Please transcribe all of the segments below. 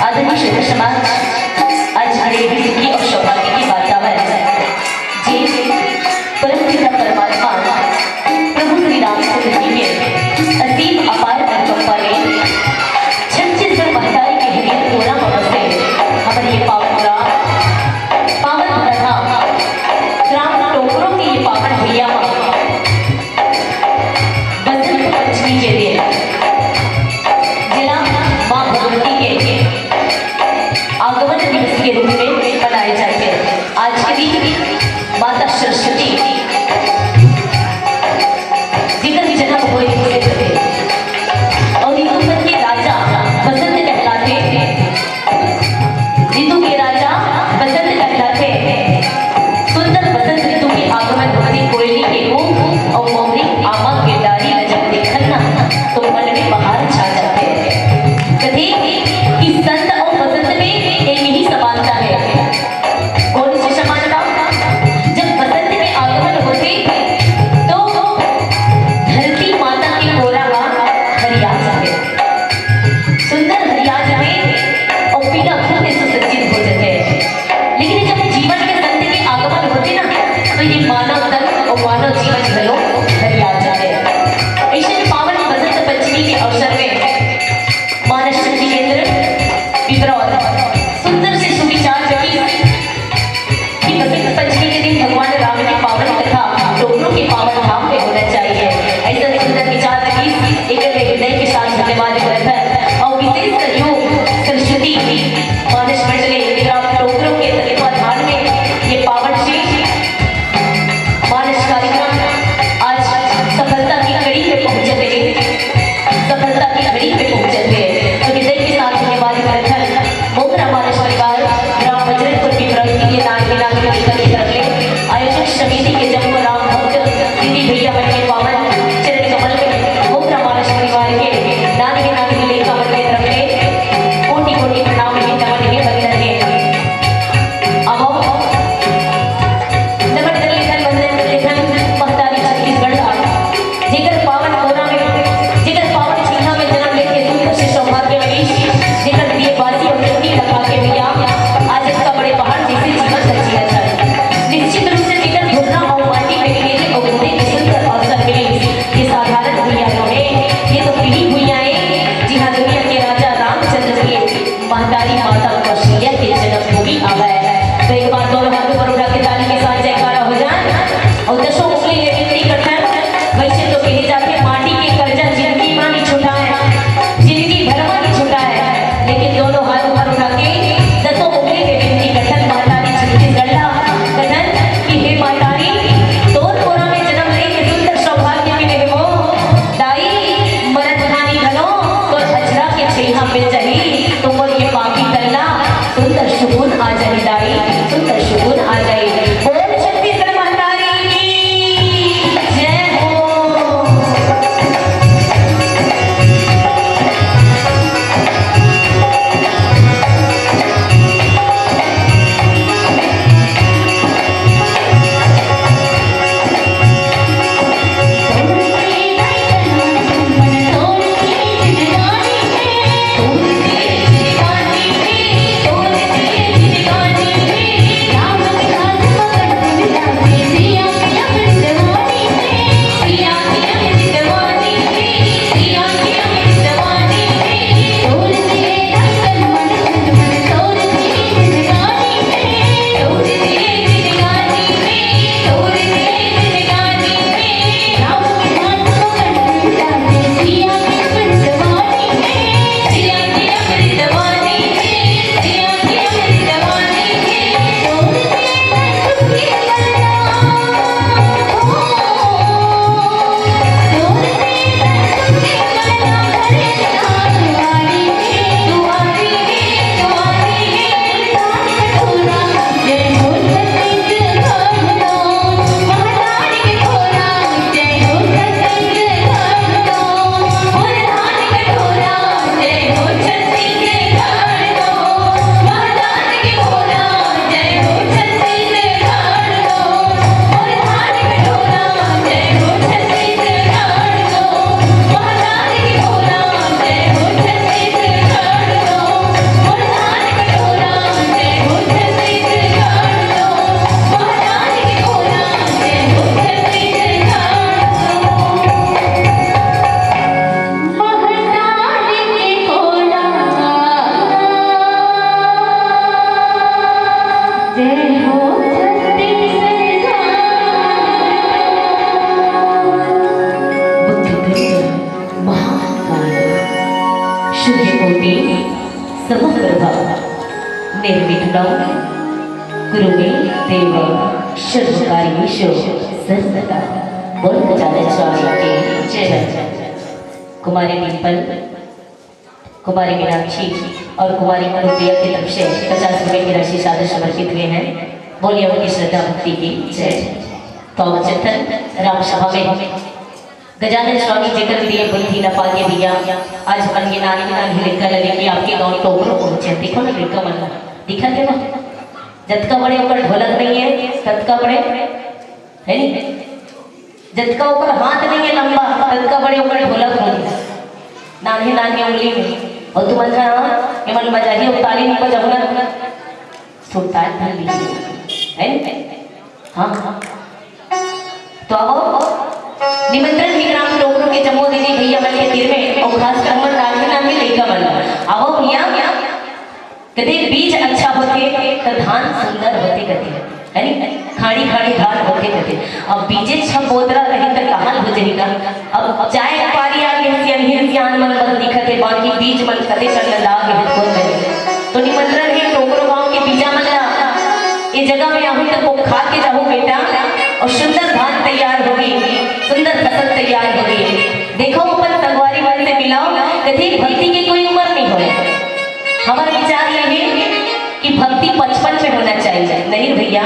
आदरणीय क्षेत्र समाज आज हरे सुखी और सौभाग्य की वातावरण जी परम पिता परमात्मा प्रभु श्री रामचंद्र जी के असीम अपार अनुकंपा ने कि मानव तन और मानव जीवन भलो हरिया जाए। ऐसे पावन बसंत पंचमी के अवसर में मानस शक्ति केंद्र विद्रोह सुंदर से सुविचार रखी कि बसंत पंचमी के दिन भगवान राम की पावन कथा डोगरों के पावन धाम में होना चाहिए। ऐसा सुंदर विचार रखी एक हृदय के साथ धन्यवाद ग्रंथ और विशेष सहयोग सरस्वती मानस मंडली डोगरों के तत्वाधान में ये पावन श्री मानस कार्यक्रम आज सफलता की कड़ी में पहुंचे थे, सफलता की कड़ी में पहुंचे थे। तो हृदय के साथ धन्यवाद ग्रंथ मोगरा मानस परिवार ग्राम बजरंगपुर की प्रवृत्ति के नाम के नाम लेकर की तरफ ले आयोजक समिति के जब राम भक्त दीदी भैया बन के पावन चरण कमल में मोगरा मानस परिवार के नानी के नाम के लेकर के तरफ ले कोटि कोटि प्रणाम ही नमन के बंधन है। अब नमन कर लेखन बंधन लेखन महतारी छत्तीसगढ़ जेकर पावन कोना में जेकर पावन चिन्हा में जन्म लेके सुंदर से सौभाग्य में जेकर प्रिय बासी और चुटकी लगा के भैया आज इसका बड़े पहाड़ जैसे जीवन सच्ची है। निश्चित रूप से जेकर घुटना और माटी में खेले और घूमने के सुंदर अवसर मिले ये साधारण भैया है, ये तो पीढ़ी भैया है। जी हाँ, दुनिया के राजा रामचंद्र के महतारी माता कौशल्या के जन्मभूमि आवा है। तो एक बार दोनों हाथों पर उठा के ताली के साथ जयकारा हो जाए और दसों उंगली ले विनती करते हैं। वैसे तो कहे जाते माटी के कर्जा जिंदगी में नहीं छूटा है, जिंदगी भर में नहीं छूटा है, लेकिन दोनों हाथ ऊपर उठा के दसों उंगली ले विनती करते हैं महतारी छत्तीसगढ़ कथन कि हे महतारी तोर कोरा में जन्म लेके सुंदर सौभाग्य मिले हो दाई मरद खानी घनो तो अजरा के छेहा पे जही तुम और ये पापी करना सुंदर सुकून आ जाए दाई, सुंदर सुकून आ जाए। बोल छत्तीसगढ़ महतारी की जय हो। कुमारी डिम्पल, कुमारी मीनाक्षी और कुमारी अनुप्रिया की तरफ से 50 रुपए की राशि सादर समर्पित हुए हैं। बोलिए उनकी श्रद्धा भक्ति की जय। तो चिंतन राम सभा में गजानन स्वामी जेकर लिए बुद्धि न पाके भैया आज अपन के नानी नानी लिखकर लगे कि आपके गाँव टोकरो पहुंचे। देखो ना लिखा मन दिखा दे जतका बड़े ऊपर ढोलक नहीं है ततका बड़े है नहीं, जतका ऊपर हाथ नहीं है लंबा ततका बड़े ऊपर ढोलक नहीं नानी नानी उंगली में। और तुम अच्छा ये मन बजाही और ताली नहीं बजाऊंगा सुल्तान है। हाँ हाँ तो अब निमंत्रण ही ग्राम टोकरो के जम्मो दीदी भैया मन के तीर में और खास कर हमर राखी नाम के लइका मन अब भैया कदे बीज अच्छा होते तो धान सुंदर होते कदे है नी खाड़ी खाड़ी धान होते कदे अब बीजे छब बोतरा रही तो कहां हो जाएगा। अब चाय पारी आगे सियान मन बस दिखत है बाकी बीज मन कदे कर लागे हो तो निमंत्रण है टोकरो गांव के बीजा मन ये जगह में आहू तक वो खा के जाओ बेटा और सुंदर धान तैयार होगी सुंदर फसल तैयार होगी। देखो अपन संगवारी मन से मिलाओ कभी भक्ति की कोई उम्र नहीं हो। हमारा विचार ये है कि भक्ति 55 में होना चाहिए नहीं भैया।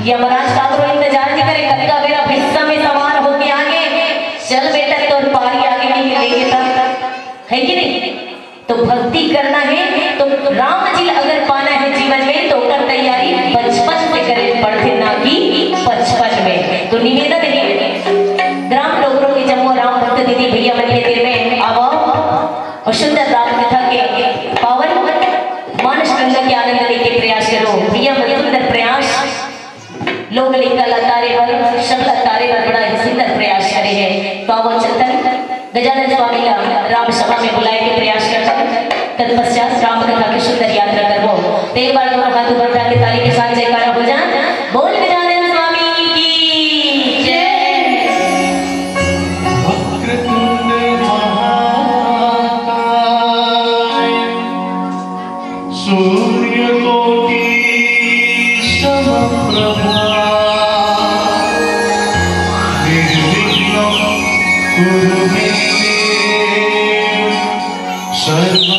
यमराज काबरो इंतजार नहीं करे कत्का मेरा भिस्सा में सवार होके आगे चल बेटा तो पारी आगे नहीं मिलेगी तब है कि नहीं। तो भक्ति करना है तो राम जी अगर पाना है जीवन में तो कर तैयारी 55 से करें पढ़ते ना कि 55 में। तो निवेदन है ग्राम टोकरो के जम्मू राम भक्त दीदी भैया मन के दिल में आओ और सुंदर राम कथा के पावन मानस गंगा के आनंद लेने के प्रयास करो भैया बड़े सुंदर प्रयास लोग लेकर तारे पर शब्द तारे पर बड़ा ही सुंदर प्रयास करे हैं। तो वो चंदन गजानन स्वामी राम सभा में बुलाए के प्रयास करते तत्पश्चात राम कथा की सुंदर यात्रा करवो। तो एक बार दोनों हाथ ऊपर उठा के ताली के साथ जयकारा हो जाए बोल गजानन स्वामी की जय। वक्रतुंड महाकाय सूर्यकोटि समप्रभा निर्विघ्नं कुरु मे देव सर्वकार्येषु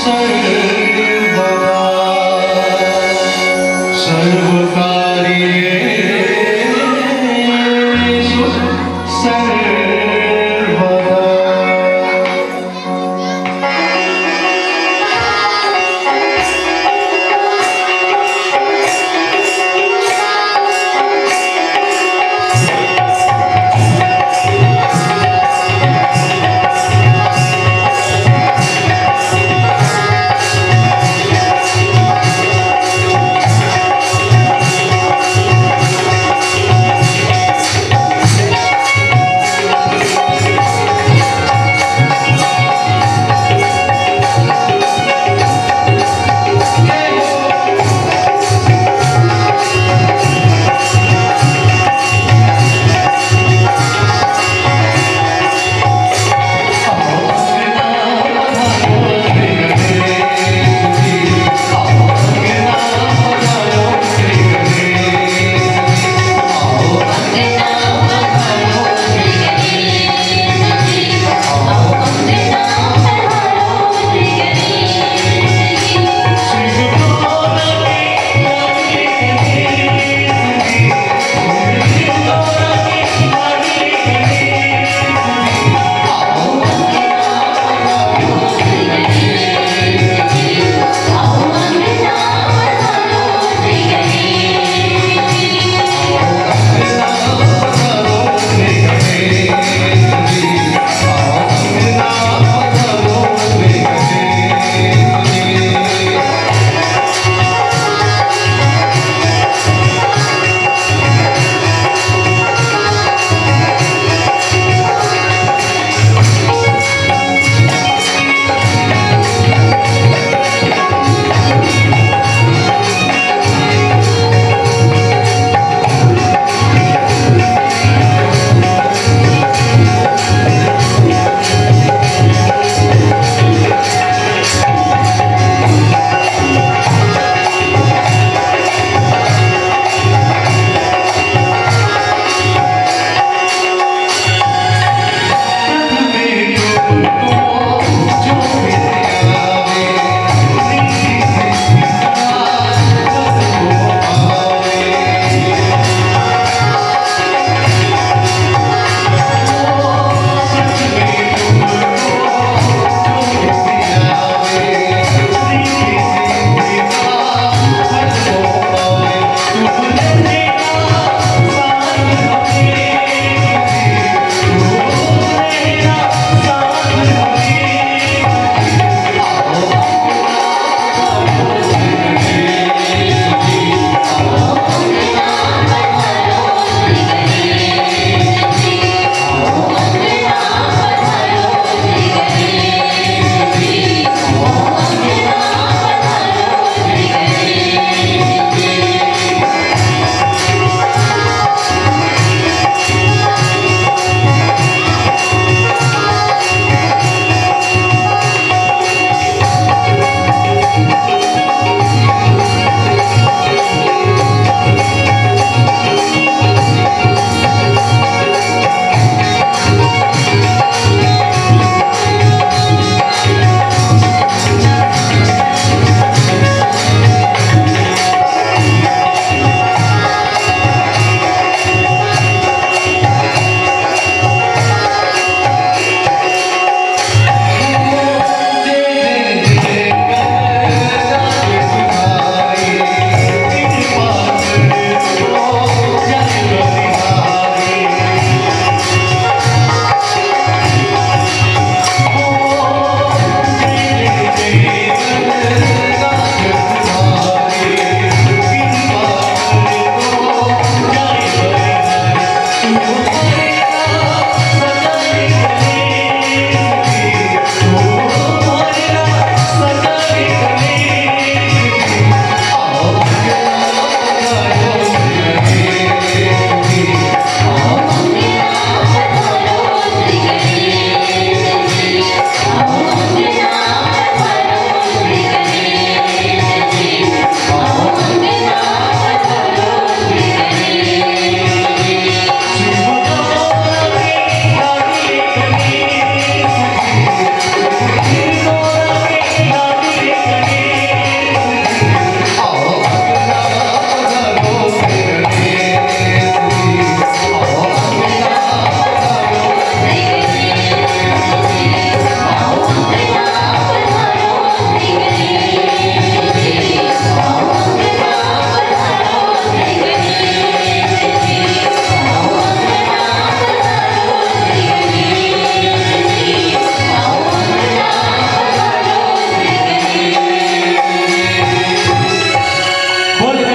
सर्वदा सर्वकार्येषु सर्वदा।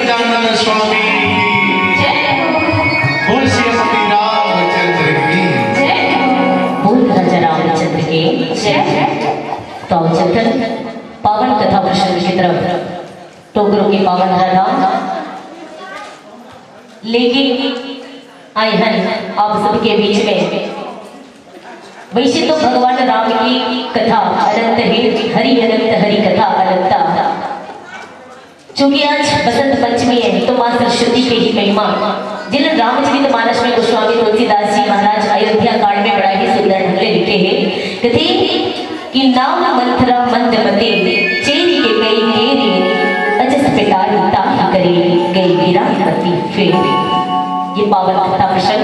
सच्चिदानंद स्वामी बोल श्री रामचंद्र की बोल राजा रामचंद्र के जय। तो चंदन पावन कथा प्रसंग की तरफ टोकरों के पावन धारा लेके आए हैं आप सबके बीच में। वैसे तो भगवान राम की कथा अनंत है, हरि अनंत हरि कथा अनंता। चूंकि आज बसंत पंचमी है तो मां सरस्वती के ही महिमा जिन रामचरितमानस में गोस्वामी तुलसीदास जी महाराज अयोध्या कांड में बड़ा ही सुंदर ढंग से लिखे हैं। कहते कि नाम मंथरा मंदमते चेरी के गई घेरे अजस पिटार ताही करे गई वीरावती फेरे। ये पावन कथा प्रसंग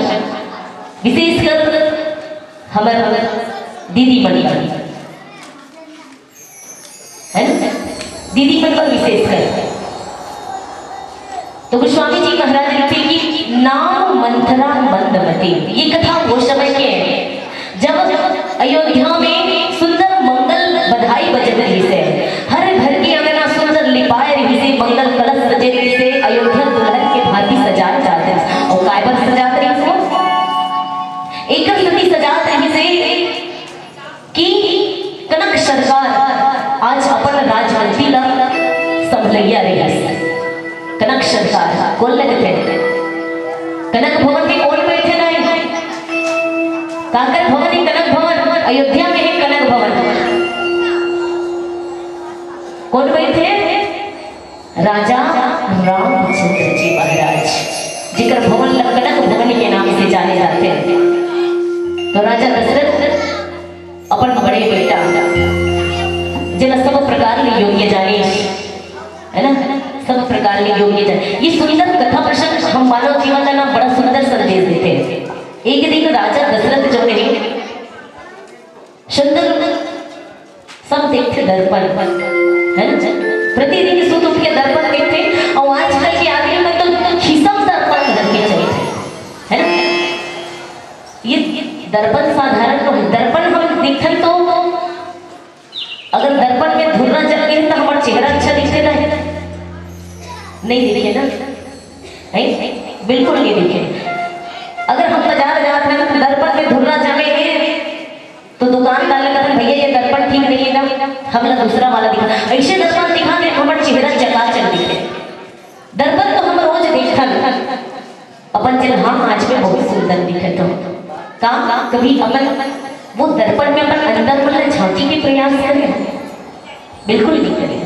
विशेषकर हमारे दीदी मणि है ना, दीदी मणि पर विशेषकर तो गोस्वामी जी महाराज लिखते कि नाम मंथरा मंदमती। ये कथा वो समय के है जब अयोध्या में सुंदर मंगल बधाई बज रही से, हर घर की अंगना सुंदर लिपाए रही से, मंगल कलश सजे रही से, अयोध्या दुल्हन के भांति सजाए जाते और काय पर सजाते रही से एक सती सजात रही से कि कनक सरकार आज अपन राजवंती ला संभलैया रही। कनक सरकार कौन लगे थे? कनक भवन में कौन बैठे ना? काकर भवन ही कनक भवन, अयोध्या में है कनक भवन। कौन बैठे? राजा रामचंद्र जी महाराज, जिकर भवन कनक भवन के नाम से जाने जाते हैं। तो राजा दशरथ अपन बड़े बेटा जिन सब प्रकार योग्य जाने है ना, सब प्रकार योग्य जाने। ये सुंदर कथा प्रसंग हम मानव जीवन का नाम बड़ा सुंदर संदेश देते हैं। एक दिन राजा दशरथ जो है सुंदर सब देखते दर्पण है ना, प्रतिदिन सुत उठ के दर्पण देखते और आजकल के आदमी में तो खिसम दर्पण घर के चाहिए है ना। ये दर्पण साधारण तो दर्पण हम दिखन तो अगर दर्पण में धुर्रा जल गए तो हमारा चेहरा अच्छा दिखे ना, नहीं दिखे ना, नहीं बिल्कुल नहीं दिखे। अगर हम बाजार जाते हैं तो दर्पण में धुर्रा जमे तो दुकानदार कहते भैया ये दर्पण ठीक नहीं है ना, हमला दूसरा वाला दिखा। ऐसे दर्पण दिखा दे हमारा चेहरा चकाचक दिखे। दर्पण तो हम रोज देखल अपन जन हम आज में बहुत सुंदर दिखे तो कभी अपन वो दर्पण में अपन अंदर मतलब झांकी के प्रयास करें? बिल्कुल नहीं करें।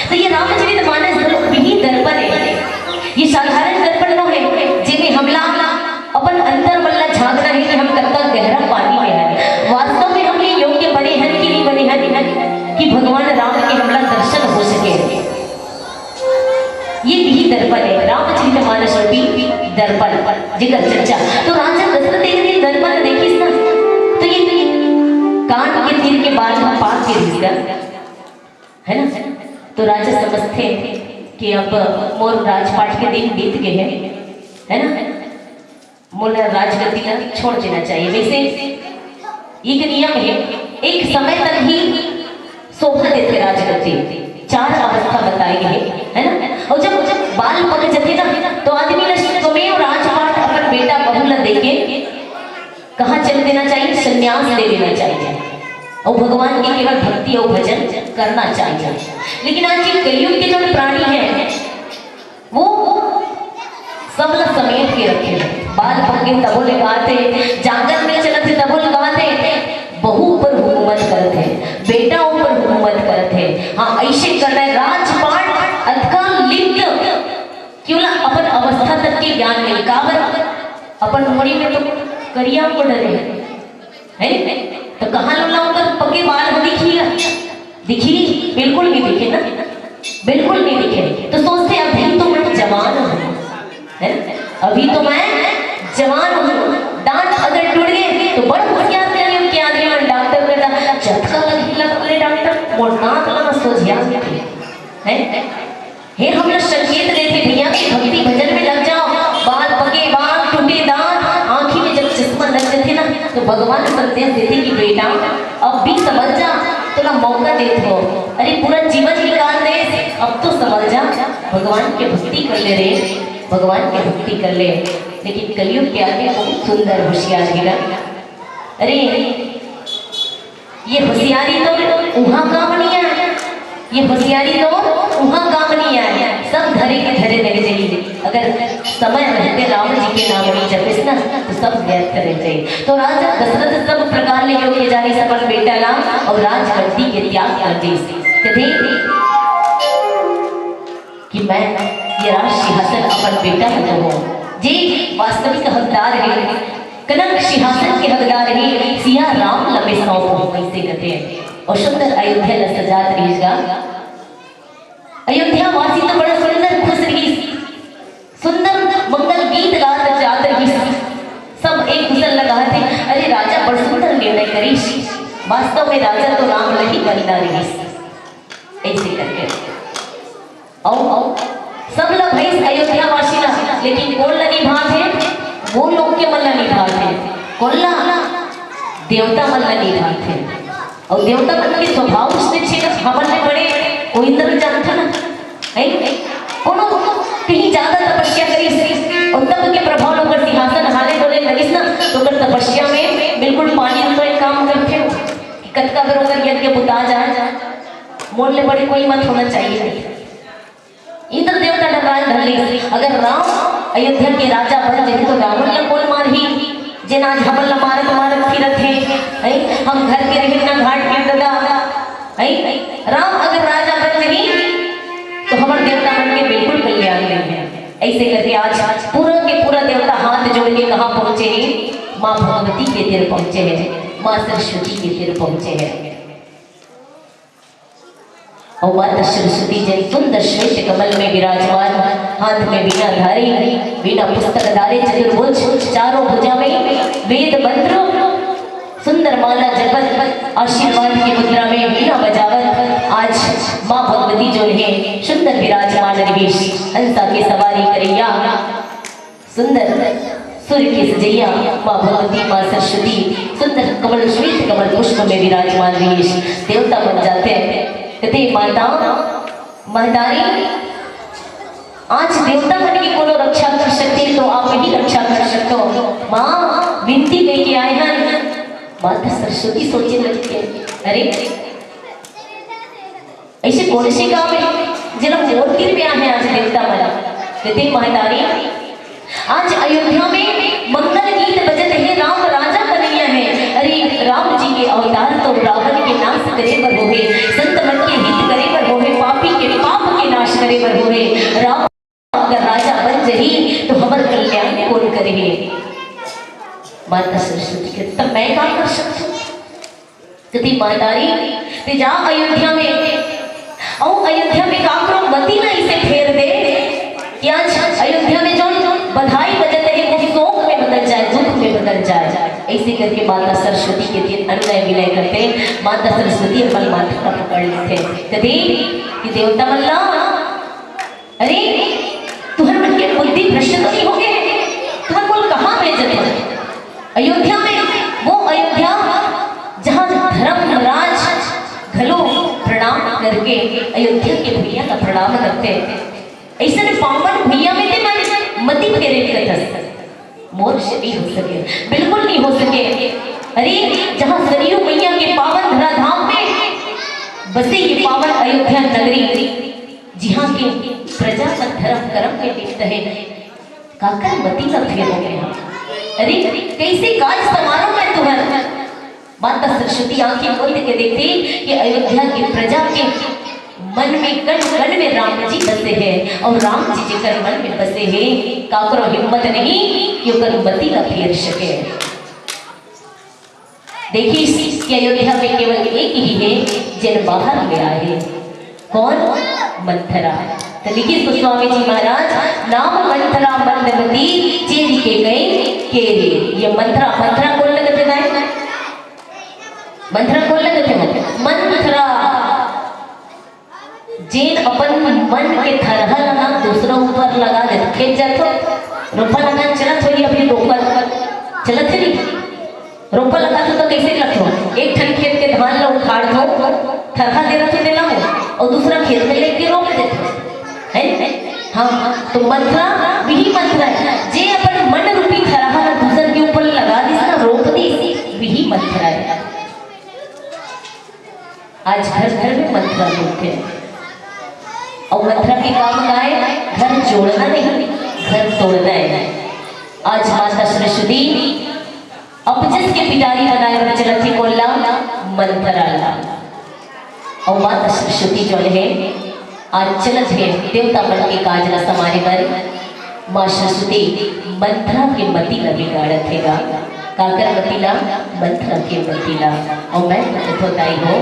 तो ये रामचरितमानस भी दर्पण है, ये साधारण दर्पण न है जिन्हें हमला अपन अंदर मतलब झांकना है कि हम कब तक गहरा पानी में है, वास्तव में हम ये योग्य बने हैं कि नहीं बने हैं कि भगवान राम के हमला दर्शन हो सके। ये भी दर्पण है, रामचरितमानस भी दर्पण जिगर चर्चा। तो राजा दशरथ एक दिन दर्पण देखिस ना तो ये कान के तीर के बाद पाक के भीतर है ना। तो राजा समझते कि अब मोर राजपाट के दिन बीत गए हैं है ना, मोर राजगद्दी ला छोड़ देना चाहिए। वैसे एक नियम है, एक समय तक ही शोभा देते राजगद्दी, 4 अवस्था बताई गई है ना। और जब बाल पक जाते ना तो आदमी ने तुम्हें राजपाट अपन बेटा बहू ला देके कहाँ चल देना चाहिए? संन्यास दे देना चाहिए और भगवान की केवल भक्ति और भजन करना चाहिए। लेकिन आज ये कलयुग के जो प्राणी है वो सब लोग समेट के रखे, बाल पके तबोल गाते, जांगन में चलते तबोल गाते, बहू पर हुकूमत करते, बेटाओं पर हुकूमत करते। हाँ ऐसे कर रहे राजपाट अधिकार लिप्त क्यों ना अपन अवस्था तक के ज्ञान नहीं काबर अपन उमड़ी में तो करिया को डरे है तो कहाँ लाऊंगा पके बाल दिखिएगा? दिखी बिल्कुल नहीं दिखे ना, बिल्कुल नहीं दिखे। तो सोचते अभी तो मैं जवान हूँ है, अभी तो मैं जवान हूँ, दांत अगर टूट गए तो बड़ा होशियार क्या डॉक्टर बेटा झटका लगे डॉक्टर मोटात लगा सोझिया है। हम लोग संकेत देते भैया की भक्ति भजन में लग जाओ, बाल पके बाल टूटे दांत, आंखी में जब चश्मा लग जाते ना तो भगवान संदेश देते कि बेटा अब भी समझ जा, तो ना मौका देते हो, अरे पूरा जीवन निकाल दे, अब तो समझ जा भगवान की भक्ति कर ले रे, भगवान की भक्ति कर ले। लेकिन कलयुग के आगे बहुत सुंदर होशियार हीरा। अरे ये होशियारी तो वहाँ काम नहीं है, ये होशियारी तो वहाँ काम नहीं है। सब धरे के धरे रह जाइए। अगर समय रहते राम जी के नाम नहीं जपिस ना तो सब व्यर्थ रह जाए। तो राजा दशरथ सब प्रकार ले योग्य जानी सफल बेटा नाम और राजगद्दी के त्याग कर दी कथे कि मैं ये राज सिंहासन अपन बेटा को हूँ जी वास्तविक हकदार है। कनक सिंहासन के हकदार है सिया राम लंबे सौंप हो कैसे कहते हैं। और सुंदर अयोध्या ल सजात रहेगा। अयोध्या वासी तो बड़ा सुंदर खुश रही, सुंदर मंगल गीत गात जात रही। सब एक दूसरे लगा थे अरे राजा बड़ सुंदर निर्णय करीश, वास्तव में राजा तो राम नहीं बनना रही। ऐसे करके आओ सब लोग भाई अयोध्या वासी ना, लेकिन कौन नहीं भाग है वो लोग के मल्ला नहीं भाग है, कोल्ला देवता मल्ला नहीं भाग है। और देवता मन के स्वभाव उसने छे हमल में बड़े कोई इंद्र जानता ना है कोनो कहीं ज्यादा तपस्या करी और तब के प्रभाव लोग सिंहासन हाले डोले लगिस ना तो कर तपस्या में बिल्कुल पानी तो एक काम करते हो कि कतका अगर उधर यज्ञ बुता जा मोड़ ले बड़े कोई मत होना चाहिए। इंद्र देवता डराए धरली अगर राम अयोध्या के राजा बन जाए तो रावण ने कौन मार ही जिन आज हमल मारत मारत फिरत है हम घर के रहे ना घाट के दादा है। राम अगर राजा बन नहीं तो हमारे देवता मन के बिल्कुल कल्याण नहीं है। ऐसे करके आज पूरा के पूरा देवता हाथ जोड़ के कहाँ पहुंचे हैं, माँ भगवती के तीर पहुंचे हैं, माँ सरस्वती के तीर पहुंचे हैं। और माता सरस्वती जन सुंदर श्वेत कमल में विराजमान, हाथ में वीणा धारी, वीणा पुस्तक धारे चतुर्भुज, चारों भुजा में वेद मंत्र, सुंदर माला जपत, आशीर्वाद की मुद्रा में वीणा बजावत आज माँ भगवती जो है सुंदर विराजमान निवेश हंसा के सवारी करैया, सुंदर सूर्य के सजैया माँ भगवती माँ सरस्वती सुंदर कमल श्वेत कमल पुष्प में विराजमान निवेश देवता बन जाते हैं। कहते माता महतारी आज देवता मन की कोनो रक्षा कर सकते तो आप ही रक्षा कर सकते हो। माँ विनती लेके आए हैं। माता सरस्वती सोचने लगती है अरे ऐसे कौन से काम है जरा मोर में आए आज देवता मन। कहते महतारी आज अयोध्या में मंगल गीत बजत है राम राजा कन्हैया है। अरे राम जी के अवतार तो रावण के नाश करे पर होवे, संत मन के हित करे पर होवे, पापी के पाप के नाश करे पर होवे। राम अगर राजा बन जही तो हमर कल्याण कौन करे। माता सरस्वती के तब मैं क्या कर सकती हूँ। कहती मातारी ते जा अयोध्या में और अयोध्या में काकरो मती ना इसे फेर दे कि आज अयोध्या में जो बधाई बजते है वो शोक में बदल जाए, दुख में बदल जाए। ऐसे करके माता सरस्वती के दिन अन्वय विनय करते माता सरस्वती अपने माथा का पकड़ लेते कहते कि देवता मल्ला अरे तुम्हारे मन के बुद्धि भ्रष्ट तो नहीं हो गए, तुम्हारे बोल कहाँ भेजते हैं अयोध्या में, वो अयोध्या जहाँ धर्मराज घलो प्रणाम करके अयोध्या के भैया का प्रणाम करते ऐसे पावन भैया में मती फेरे कथस मोर से नहीं हो सके, बिल्कुल नहीं हो सके। अरे जहाँ सरयू मैया के पावन धरा धाम में बसे ये पावन अयोध्या नगरी, जहाँ की प्रजा का धर्म कर्म के लिप्त है, काकर मती का फेर हो गया। अरे कैसे काज समारोह में तुम्हारा। माता सरस्वती आंखें खोल के देखती कि अयोध्या की प्रजा के मन में कण कण में राम जी बसे हैं और राम जी जिकर मन में बसे हैं काकरो हिम्मत नहीं कि ओकर मती का फेर सके। देखिए कि अयोध्या में केवल एक ही है जिन बाहर में आए, कौन मंथरा। तो लिखिए गोस्वामी जी महाराज नाम मंथरा मंदमती चेरी के गए केरे। ये मंथरा मंथरा कौन लगते हैं, मंथरा कौन लगते हैं, मंथरा जेन अपन मन के थरहल ना दूसरों ऊपर लगा दे खेत जातो रोपा लगा चलत होई अपनी रोपा चलत है नहीं रोपा लगा तो कैसे रखो एक ठन खेत के धान लो उखाड़ दो थरहा दे रखो देना हो और दूसरा खेत में लेके रोप देते हैं हाँ तो मंत्रा वही मंत्र है जे अपन मन रूपी खराहा दूसर के ऊपर लगा दी ना रोक दी वही मंत्र है। आज घर घर में मंत्रा होते हैं और मंत्रा के काम का है घर जोड़ना नहीं घर तोड़ना है। आज माता सरस्वती अपजस के पिटारी बनाए हुए चलती कोल्ला मंत्राला और माता सरस्वती जो है आज चलत है देवता बन के काज न समारे कर माँ सरस्वती मंत्रा के मती न बिगाड़त हैगा काकर मतीला मंत्रा के मतीला और मैं बताई हो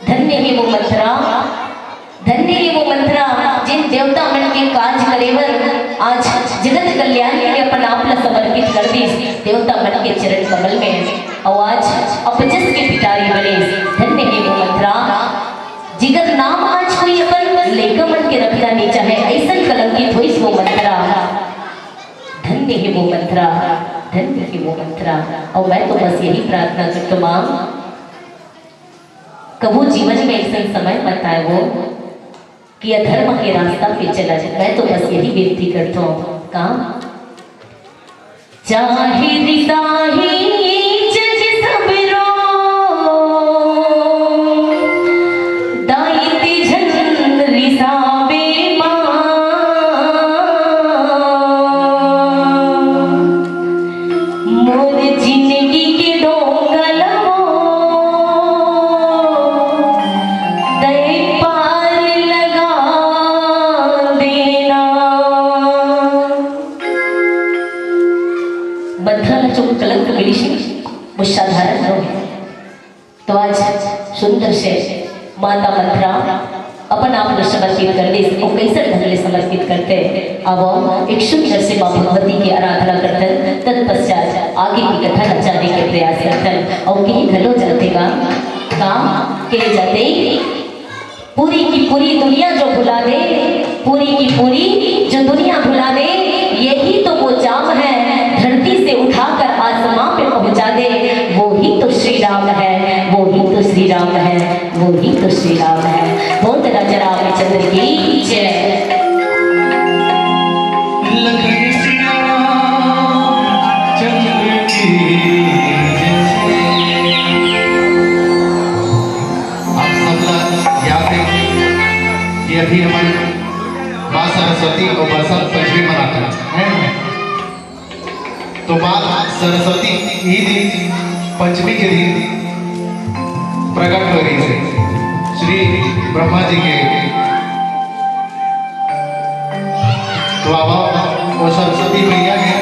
धन्य है वो मंत्रा धन्य है वो मंत्रा जिन देवता मन के काज करेवर आज जगत कल्याण के लिए अपन आप समर्पित कर दी देवता मन के चरण कमल में और आज अपजस के पिटारी बने धन्य है वो मंत्रा जिगर नाम आज कोई अपन लेकर मन के रखना नहीं चाहे ऐसा कलंकित हुई वो मंत्रा धन्य है वो मंत्रा धन्य है वो मंत्रा। और मैं तो बस यही प्रार्थना करता माँ कबू जीवन में ऐसा समय मत आए वो कि अधर्म के रास्ता पे चला जाए। मैं तो बस यही विनती करता हूँ कहा चाहे दिसाही जज सबरो दायित्व झन रिसाबे मां मोर जिंदगी के डोंगल कलंक मिली मुसाधारण हो तो आज सुंदर से माता मंत्रा अपन आप लोग समर्पित कर दे और कैसे ढंग से समर्पित करते अब एक सुंदर से माँ भगवती की आराधना करते तत्पश्चात आगे की कथा रचाने के प्रयास करते और कहीं घलो जातेगा काम के जाते पूरी की पूरी दुनिया जो भुला दे पूरी की पूरी जो दुनिया भुला दे यही तो वो जाम है धरती से उठाकर आसमां पे पहुंचा दे वो ही तो श्री राम है वो ही तो श्री राम है वो ही तो श्री राम है। बोल राजा रामचंद्र की जय। अभी हमारी माँ सरस्वती को बसंत पंचमी मनाते हैं तो माँ सरस्वती ही दिन पंचमी के दिन प्रकट हो रही है श्री ब्रह्मा जी के तो अब वो सरस्वती मैया है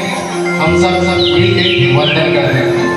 हम सब मिल के वंदन कर रहे हैं।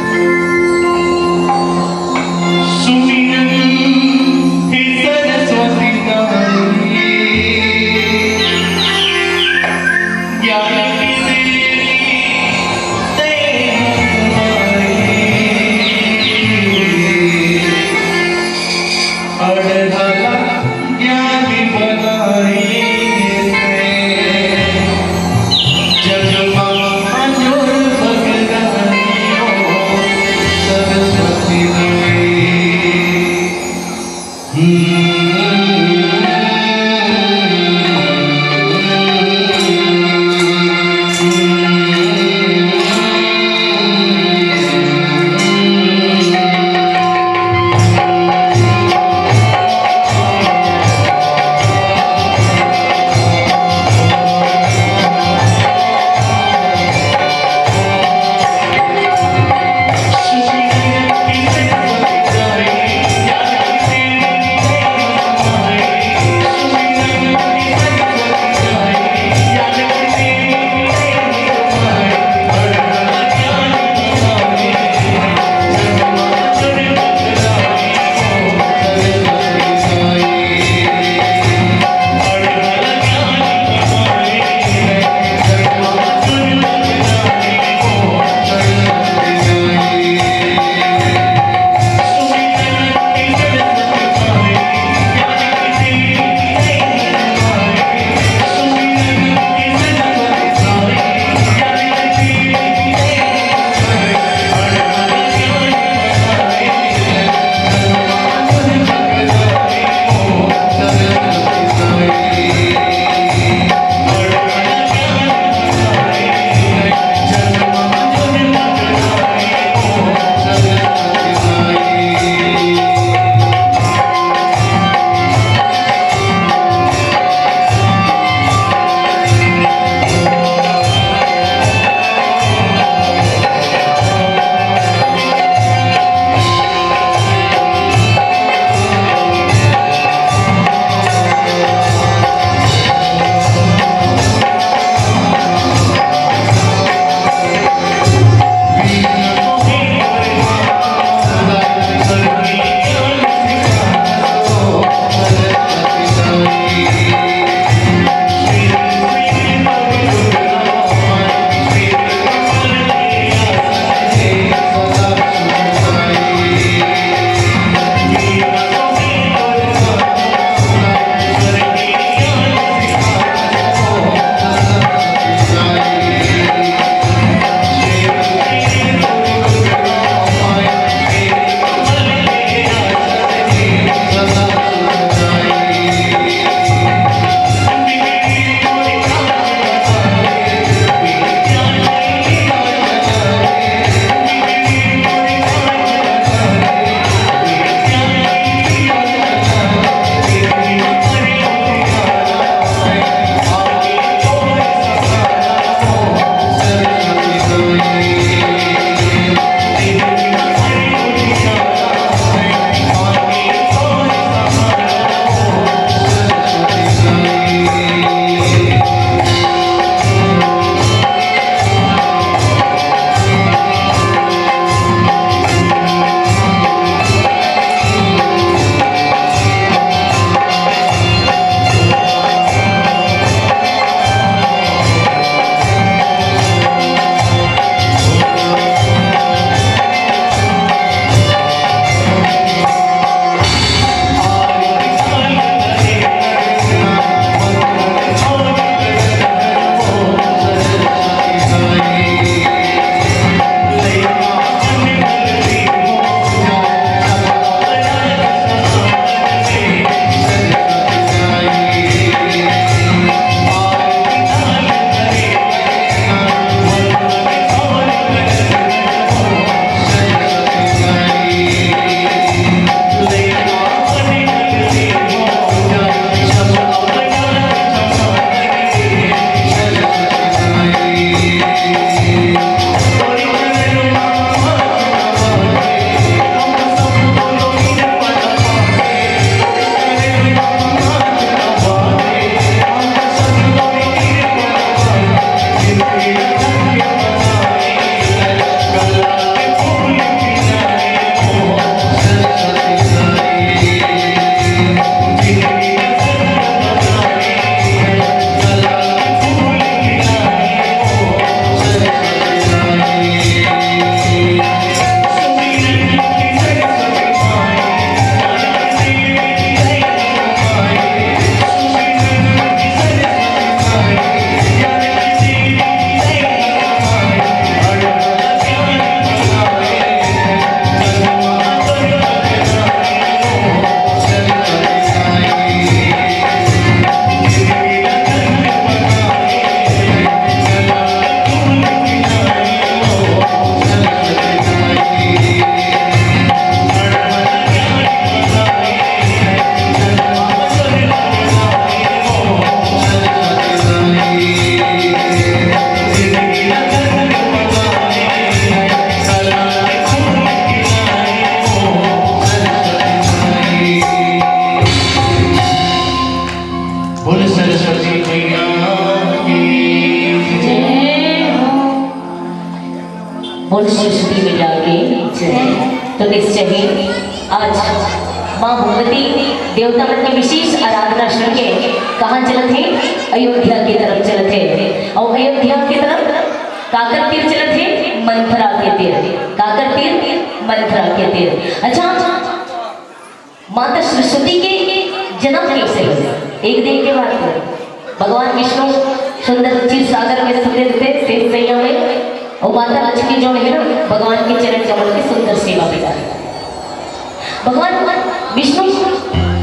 बोल सृष्टि में जाके तो निश्चय ही आज माँ भगवती देवता मन की विशेष आराधना शुरू के कहाँ चलत है? अयोध्या की तरफ चलत है। और अयोध्या की तरफ काकर तीर चलत है? मंथरा के तीर। काकर तीर? मंथरा के तीर। अच्छा, माता सरस्वती के जन्म कैसे हुए? एक दिन के बाद भगवान विष्णु सुंदर क्षीर सागर में सुते थे शेष सैया में, और माता लक्ष्मी जो है ना भगवान के चरण कमल की सुंदर सेवा बिता भगवान विष्णु।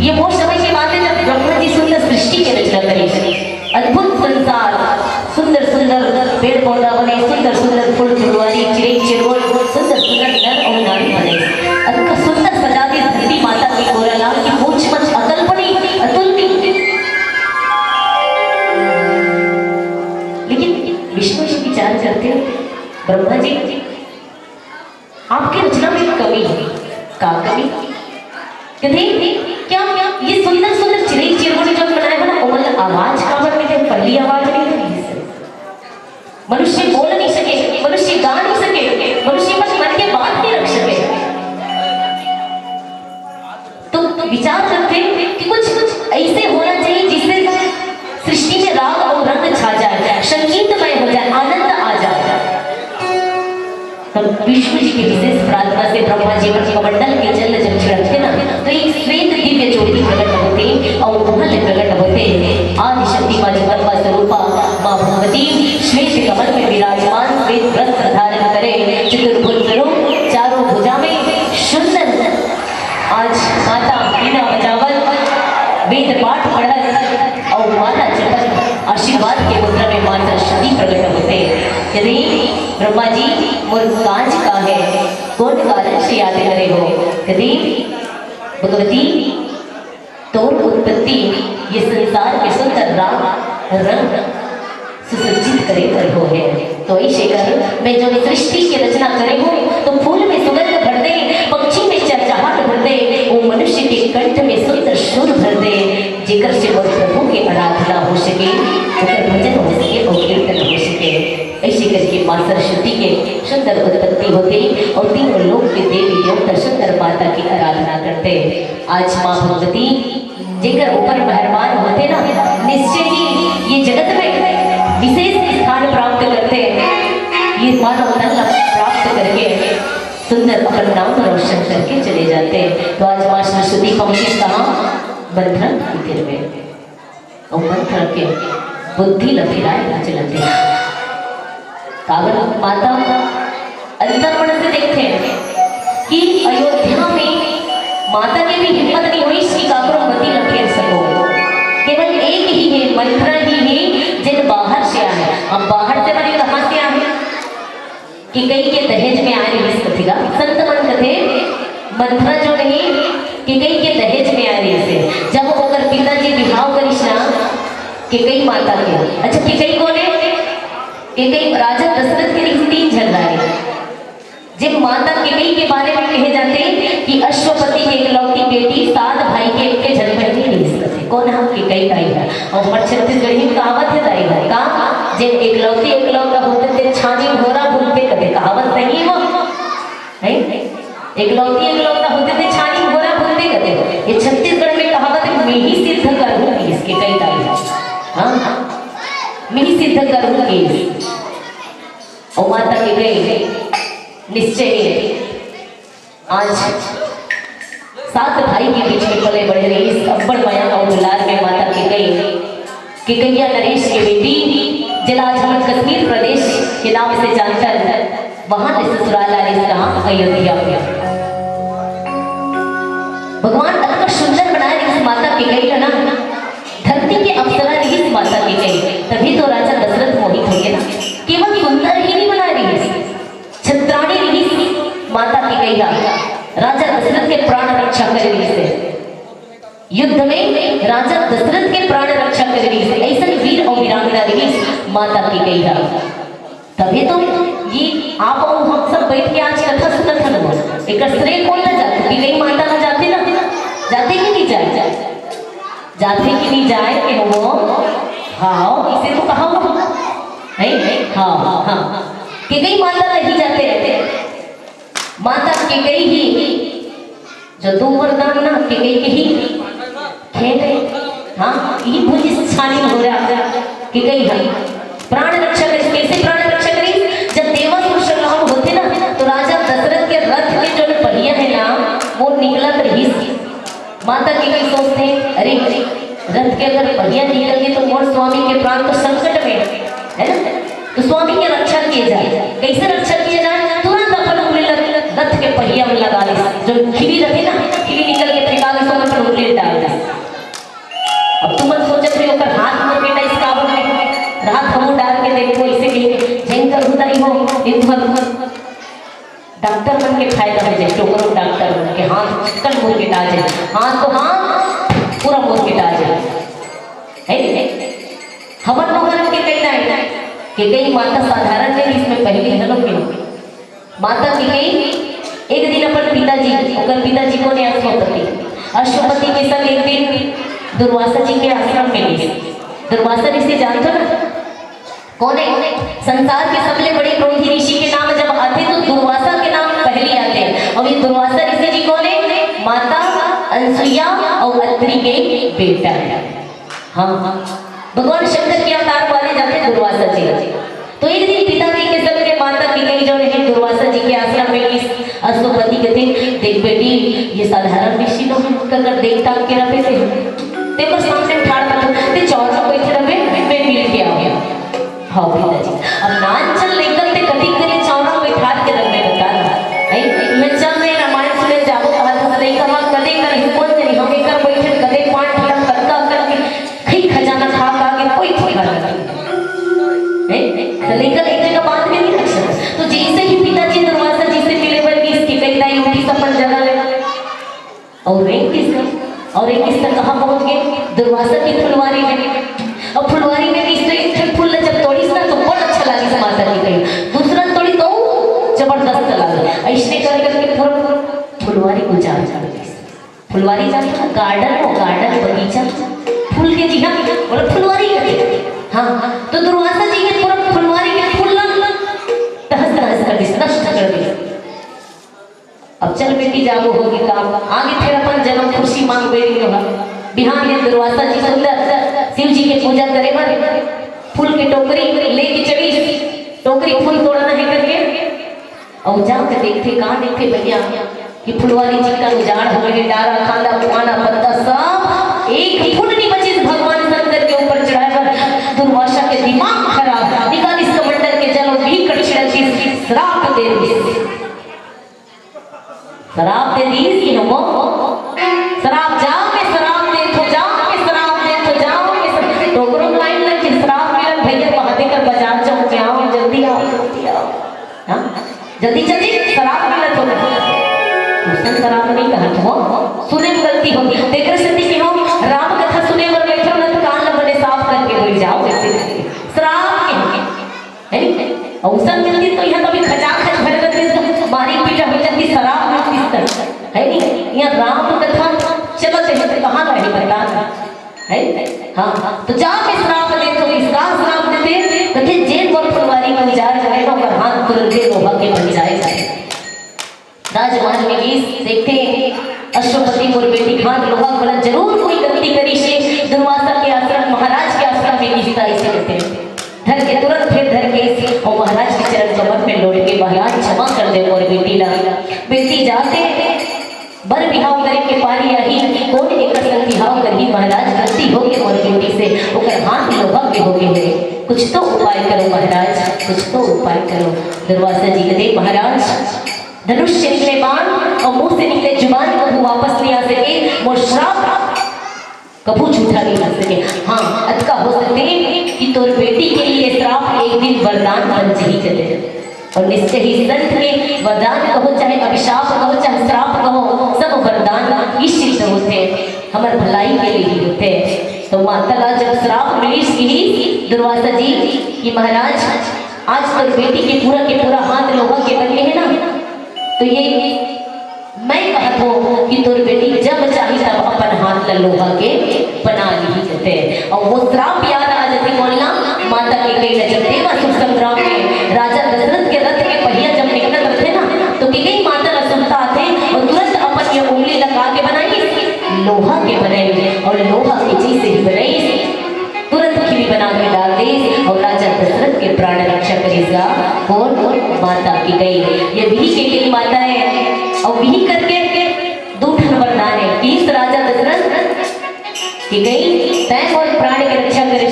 ये वो समय की बात है जब ब्रह्मा जी सुंदर सृष्टि की रचना करी, अद्भुत संसार, सुंदर सुंदर पेड़ पौधा बने, सुंदर सुंदर फूल फुलवारी, चिड़ै चिरवल, सुंदर सुंदर नर और नारी बने, अद्भुत सुंदर सजाती धरती माता की कोरालाल की पूछ मच अकल्पनीय अतुलनीय। लेकिन विष्णु जी विचार करते हैं, ब्रह्मा जी आपकी रचना में कमी है। का कमी? कहते क्या क्या ये सुंदर सुंदर चिड़ै चिरवल जब बनाए बना ओमल आवाज काबर में थे? पहली आवाज नहीं थी। मनुष्य बोल नहीं सके, मनुष्य गा नहीं सके, मनुष्य बस मन के बात नहीं रख सके। तो विचार करते कि कुछ कुछ ऐसे होना चाहिए जिससे सृष्टि में राग और रंग छा जाए, संगीतमय हो जाए, आनंद आ जाए। तो विष्णु जी की विशेष प्रार्थना से ब्रह्मा जी पर कमंडल के जल जब छिड़कते ना तो एक श्वेत दिव्य ज्योति प्रकट होते और वहां प्रकट होते आदि शक्ति मां जगदम्बा स्वरूपा मां भगवती श्वेत कमल में विराजमान, श्वेत वस्त्र धारण करे, चतुर्भुज स्वरूप, चारों भुजा में सुंदर। आज माता बिना बजावल वेद पाठ पढ़त और माता जपत आशीर्वाद के मुद्रा में माता शक्ति प्रकट होते। यदि ब्रह्मा जी मोर कांच का है कौन कारण से याद करे हो? यदि भगवती तोर उत्पत्ति ये संसार के सुंदर राग रंग सुसज्जित करे कर हो है। तो ऐसे कर मैं जो सृष्टि की रचना करे हो तो फूल में सुगंध भर दे, पक्षी में चहचहाट भर दे, वो मनुष्य के कंठ में सुंदर सुर भर दे, जिकर से वो प्रभु की आराधना हो सके, उनका भजन हो सके और कीर्तन हो सके। ऐसे करके मां सरस्वती के सुंदर उत्पत्ति होते और तीनों लोक के देवी देवता सुंदर माता की आराधना करते। आज मां भगवती जिकर ऊपर मेहरबान होते ना, निश्चय ही ये जगत में विशेष स्थान प्राप्त करते, ये मानव तन प्राप्त करके सुंदर अपना नाम रोशन करके चले जाते। तो आज मां सरस्वती पहुंची कहाँ? मंथरा मंदिर में, और मंथरा के बुद्धि लफिराए चलते माता अंतर्मन से देखते हैं कि अयोध्या में माता की भी हिम्मत नहीं हुई श्री काकरो मती न फेर सको। केवल एक ही है, मंथरा ही है जिन बाहर से आए। अब बाहर से बने कहाँ से आए? कि कई के दहेज में आए इस कथेगा संत मन कथे मंथरा जो नहीं कि कई के दहेज में आए से जब अगर पिताजी विवाह करिश ना कि कई माता के। अच्छा कि कई कौन है? कि कई राजा दशरथ के 3 झगड़ा है। जब माता केकई के बारे में कहे जाते हैं कि अश्वपति की इकलौती बेटी 7 भाई के जन्म में नहीं सकते। कौन हम केकई का है? और हमारे छत्तीसगढ़ में कहावत है दाई भाई का जब इकलौती इकलौता होते थे छानी भोरा भूलते कभी कहावत नहीं वो है। इकलौती इकलौता होते थे छानी भोरा भूलते कभी। ये छत्तीसगढ़ में कहावत है मैं ही सिद्ध करूंगी इसके कई दाई। हाँ मैं ही सिद्ध करूंगी। और माता के गए निश्चय आज 7 भाई के बीच में पले बढ़ रही इस अब्बड़ माया और दुलार में माता के गई कि कन्या नरेश की बेटी जिला आज कश्मीर प्रदेश के नाम से जानकर वहां से ससुराल आ रही कहाँ? अयोध्या में। भगवान अतना सुंदर बनाए इस माता की गई ना, धरती के अप्सरा रही इस माता की गई, तभी तो राजा दशरथ मोहित हो गया। केवल सुंदर ही नहीं बना रही छत्राणी रही माता की गई राजा दशरथ के प्राण रक्षा कर रही से युद्ध में राजा दशरथ के प्राण रक्षा कर रही से ऐसा वीर और वीरांगना रही माता की गई तभी तो ये आप और हम सब बैठ के आज कथा सुनत हन। एक श्रेय कौन ना जाते कि गई माता ना जाते ना जाते कि नहीं जाए जाते कि नहीं जाए कि वो हाँ इसे तो कहा नहीं हाँ हाँ हाँ कि कई माता नहीं जाते रहते, माता के कई ही जो दो वरदान ना के कई के ही खेले। हाँ ये मुझे शामिल हो रहा कि कई है प्राण रक्षा करी। कैसे प्राण रक्षा करी? जब देवासुर संग्राम होते ना तो राजा दशरथ के रथ के जो पहिया है ना वो निकला रही। माता के कई सोचते हैं अरे रथ के अगर पहिया निकल गए तो मोर स्वामी के प्राण तो संकट में है ना, तो स्वामी की रक्षा किए जाए। कैसे रक्षा किए जाए? तुरंत अपन उंगली रथ के पहिया में लगा ले, जो खिली रहे ना खिली निकल के फेंका के सोने पर उंगली डाल दे। अब तुम मत सोचत रहे ओकर हाथ में बेटा इस काबू में रात हम डाल के देखो इसे के झंकर हुदाई हो इधर डॉक्टर बन के फायदा हो जाए। टोकरो डॉक्टर बन के हाथ चिकन मोड़ के डाल जाए, हाथ तो हाथ पूरा मोड़ के डाल जाए है। हवन मोहन के कहना है कि कई माता साधारण नहीं, इसमें पहले है लोग माता की कई एक दिन अपन पिताजी ओकर पिताजी को ने अश्वपति के संग एक दिन दुर्वासा जी के आश्रम में गए। दुर्वासा ऋषि जानते ना कौन है? संसार के सबसे बड़े क्रोधी ऋषि के नाम जब आते तो दुर्वासा के नाम पहले आते हैं। और ये दुर्वासा ऋषि जी कौन है? माता अनसुईया और अत्रि के बेटा है। हाँ भगवान शंकर के अवतार माने जाते हैं दुर्वासा जी। तो एक दिन पिताजी के संग में माता की कई जो है दुर्वासा जी के आश्रम में इस अश्वपति कहते देख बेटी ये साधारण ऋषि लोग अगर देवता के रखे थे देखो सामने ठाड़ कर ते चौरा कोई थे रहे मैं मिल के आ गया। हाँ पिताजी अब नाच चल लेकर ते कटिंग करे चौरा कोई ठाड़ के रखने बता है मैं चल नहीं रामायण सुने जाओ कहा था नहीं कहा कदे कर हिम्मत नहीं हम एक कर बैठे कदे पांच ठलक करता करके खई खजाना खा खा के कोई ठोका है लेकर एक जगह बात में नहीं रख सकता। तो जैसे ही पिताजी दुर्वासा जी से मिले बल्कि इसकी कई दाई उठी सपन जगह ले और एक किस तक कहाँ पहुँच गए? दुर्वासा की फुलवारी में। और फुलवारी में भी एक फूल जब तोड़ी ना तो बहुत अच्छा लगी माता की कही, दूसरा तोड़ी तो जबरदस्त लगा। ऐसे कर करके पूरा फुलवारी को जा फुलवारी जाते ना गार्डन हो गार्डन बगीचा फूल के जी हाँ बोला फुलवारी करते। हाँ तो दुर्वासा जी के पूरा फुलवारी के फूल तहस तहस कर दी नष्ट कर दी। अब चल बेटी जागो होगी काम आगे फिर अपन जन्म खुशी मांग बेटी होगा। बिहान में दुर्वासा जी सुंदर शिव जी के पूजा करे बने फूल की टोकरी लेके चली टोकरी फूल तोड़ना है करके और जाकर देखते कहाँ देखते भैया कि फुलवारी जी का उजाड़ हो गए डारा खांदा पुआना पत्ता सब एक फूल नहीं बचे। भगवान शंकर के ऊपर चढ़ाकर दुर्वासा के दिमाग खराब निकाल इस कमंडल के जल भी कड़छड़ की श्राप दे दी। शराब दे दी कि हम शराब जाओ में शराब दे तो जाओ में शराब दे तो जाओ में टोकरो लाइन लग के शराब मिलन भैया बहाते कर बाजार चौक में आओ जल्दी आओ हाँ जल्दी जल्दी शराब मिलन तो उसने शराब नहीं कहा तो सुने में गलती होगी देख रहे सती की हो राम कथा सुने और बैठे हो ना तो कान न बने साफ करके बैठ जाओ ऐसे शराब के है अवसर मिलती तो यहाँ कभी खचा खच भर करते मारी पीटा हो जाती शराब है नहीं यहाँ राम कथा चलो चलिए कहाँ रहे बता है हाँ तो जाके श्राप दे तो इसका श्राप देते कथे जेल और फुलवारी में जा रहे हो और हाथ तुरंत लोहा के बन जाएगा। राजमहल में गीत देखते अश्वपति को बेटी हाथ लोहा बोला जरूर कोई गलती करी से दुर्वासा के आश्रम महाराज के आश्रम में गीता ऐसे करते हैं धर के तुरंत फिर धर के और महाराज के चरण कमर में लौट के महाराज क्षमा कर दे और बेटी ला बेटी जाते बर बिहाव करे के पारी आई कौन एक संग बिहाव करी महाराज गलती हो गई और बेटी से ओकर हाथ लोहा के हो गए कुछ तो उपाय करो महाराज कुछ तो उपाय करो। दुर्वासा जी कहते महाराज धनुष से निकले बाण और मुंह से निकले जुबान कभी वापस नहीं आ सके मोर श्राप कबू झूठा नहीं कर सके। हाँ अतका हो सकते कि तोर बेटी के लिए श्राप एक दिन वरदान बन ही चले और निश्चय ही संत में वरदान कहो चाहे अभिशाप कहो चाहे श्राप कहो सब वरदान ईश्वर होते हैं हमारे भलाई के लिए ही होते हैं। तो माता जब श्राप मिली ही दुर्वासा जी कि महाराज आज तोर बेटी के पूरा हाथ लोहा के बने हैं ना तो ये मैं कहता हूँ कि तोर बेटी जब चाहे तब अपन हाथ लोहा के बना ली जाते हैं और वो श्राप याद आ जाती बोलना माता के कई जब देवासुर संग्राम में राजा दशरथ के लोहा के बने और लोहा के जैसे ही बने तुरंत खिली बना के डाल दे और राजा दशरथ के प्राण रक्षा करेगा। और माता की गई ये भी के कई माता है और भी करके दूठन वरदान है कि इस राजा दशरथ की गई तय और प्राण की रक्षा करे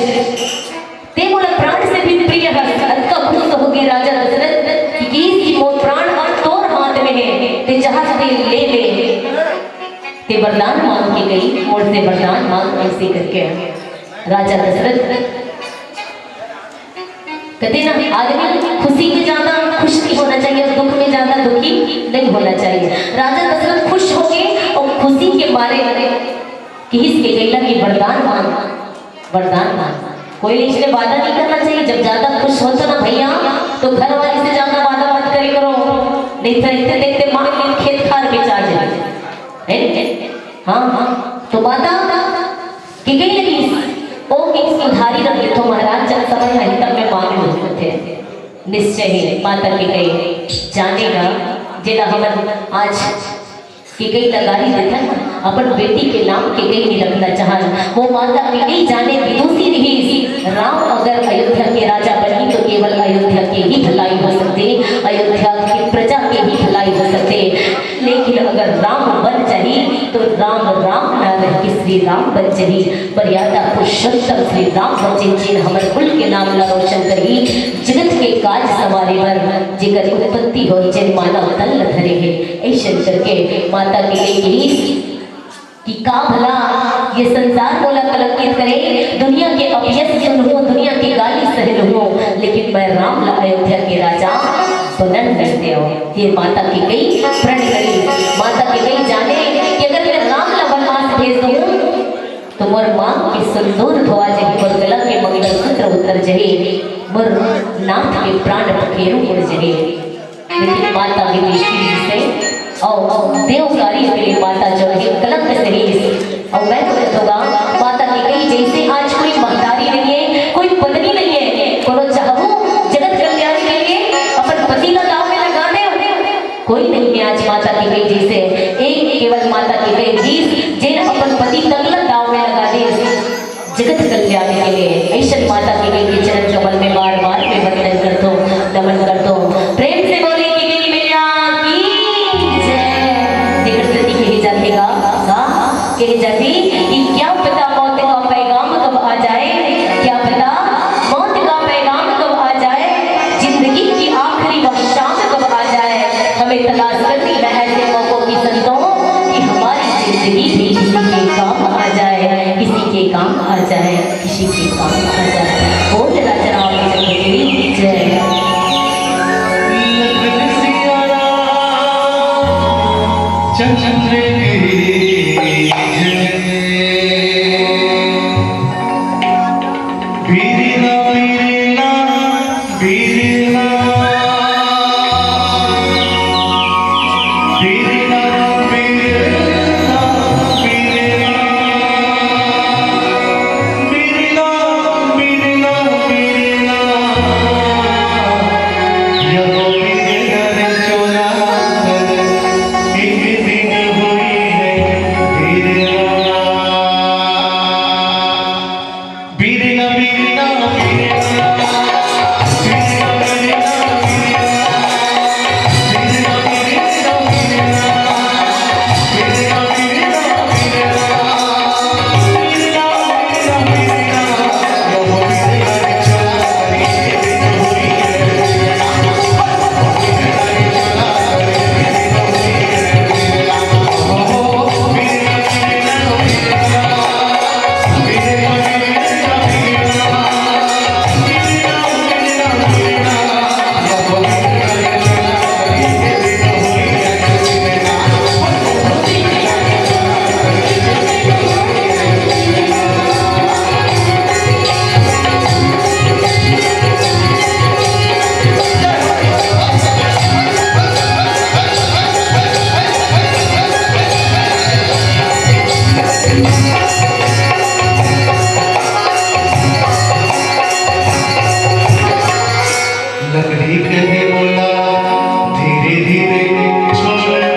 ते बोला प्राण से भी प्रिय है अतका खुश होगी राजा दशरथ कि इसकी मोर प्राण अब तोर हाथ में है ते जहां से ले ले ते वरदान मांग के गई और से वरदान मांग ऐसे करके राजा दशरथ कहते ना आदमी खुशी में ज्यादा खुश नहीं होना चाहिए और दुख में ज्यादा दुखी नहीं होना चाहिए। राजा दशरथ खुश हो गए और खुशी के मारे कि इसके गैला की वरदान मांग कोई इसलिए वादा नहीं करना चाहिए। जब ज्यादा खुश होता ना भैया तो घर वाले से ज्यादा वादा मत करे करो नहीं तो देखते देखते मांग में खेत खार बेचा जाए। हाँ तो माता कि गई लगी ओ इस उधारी रख ले तो महाराज जब समय नहीं तब मैं मांग लूँ थे निश्चय ही माता की गई जानेगा जिला हमन आज की गई लगाई देता अपन बेटी के नाम के गई नहीं रखना चाह वो माता की गई जाने विदुषी रही राम अगर अयोध्या के राजा बनी तो केवल अयोध्या की ही भलाई हो सकती अयोध्या की प्रजा की ही भलाई हो सकते लेकिन अगर राम बन जाही तो राम राम ना रह के श्री राम बन जाही मर्यादा पुरुषोत्तम श्री राम बचे जिन हमर कुल के नाम ला रोशन करी जगत के काज सवारे बर जिगर उत्पत्ति हो जिन मानव तल धरे है ऐसे करके माता की गई कि का भला ये संसार बोला कलंकित करे दुनिया के अपयश सुन हो दुनिया की गाली सहल हो लेकिन मैं राम ला अयोध्या के राजा बनन करते हो ये माता की गई प्रण करी माता की गई जाने कि अगर मैं राम ला वनवास भेज दूं तो मोर मां के सिंदूर धोआ जही मोर गला के मंगलसूत्र उतर जही मोर नाथ के प्राण पखेरु उड़ जही लेकिन माता की दृष्टि से और देवकारी के लिए माता जो है कलंक से ही और मैं तो कहूँगा माता की गई जैसे आज कोई महतारी नहीं है कोई पत्नी नहीं है कोनो चाहूँ जगत कल्याण के लिए अपन पति का दाव में लगा दे कोई नहीं है आज माता की गई जैसे एक केवल माता की गई जिस जिन अपन पति तक दाव में लगा दे जगत कल्याण के लिए ऐसा माता की गई के चरण कमल में बार बार में वंदन कर दो नमन कर दो प्रेम से बोले की गई मैया कही जाती कि क्या पता मौत का पैगाम कब आ जाए क्या पता मौत का पैगाम कब आ जाए जिंदगी की आखिरी वह शाम कब आ जाए हमें तलाश करनी है ऐसे मौकों की संतों कि हमारी जिंदगी भी किसी के काम आ जाए किसी के काम आ जाए किसी के काम आ जाए बोल राजा राम की जय चंद्र धीरे धीरे छोड़ दे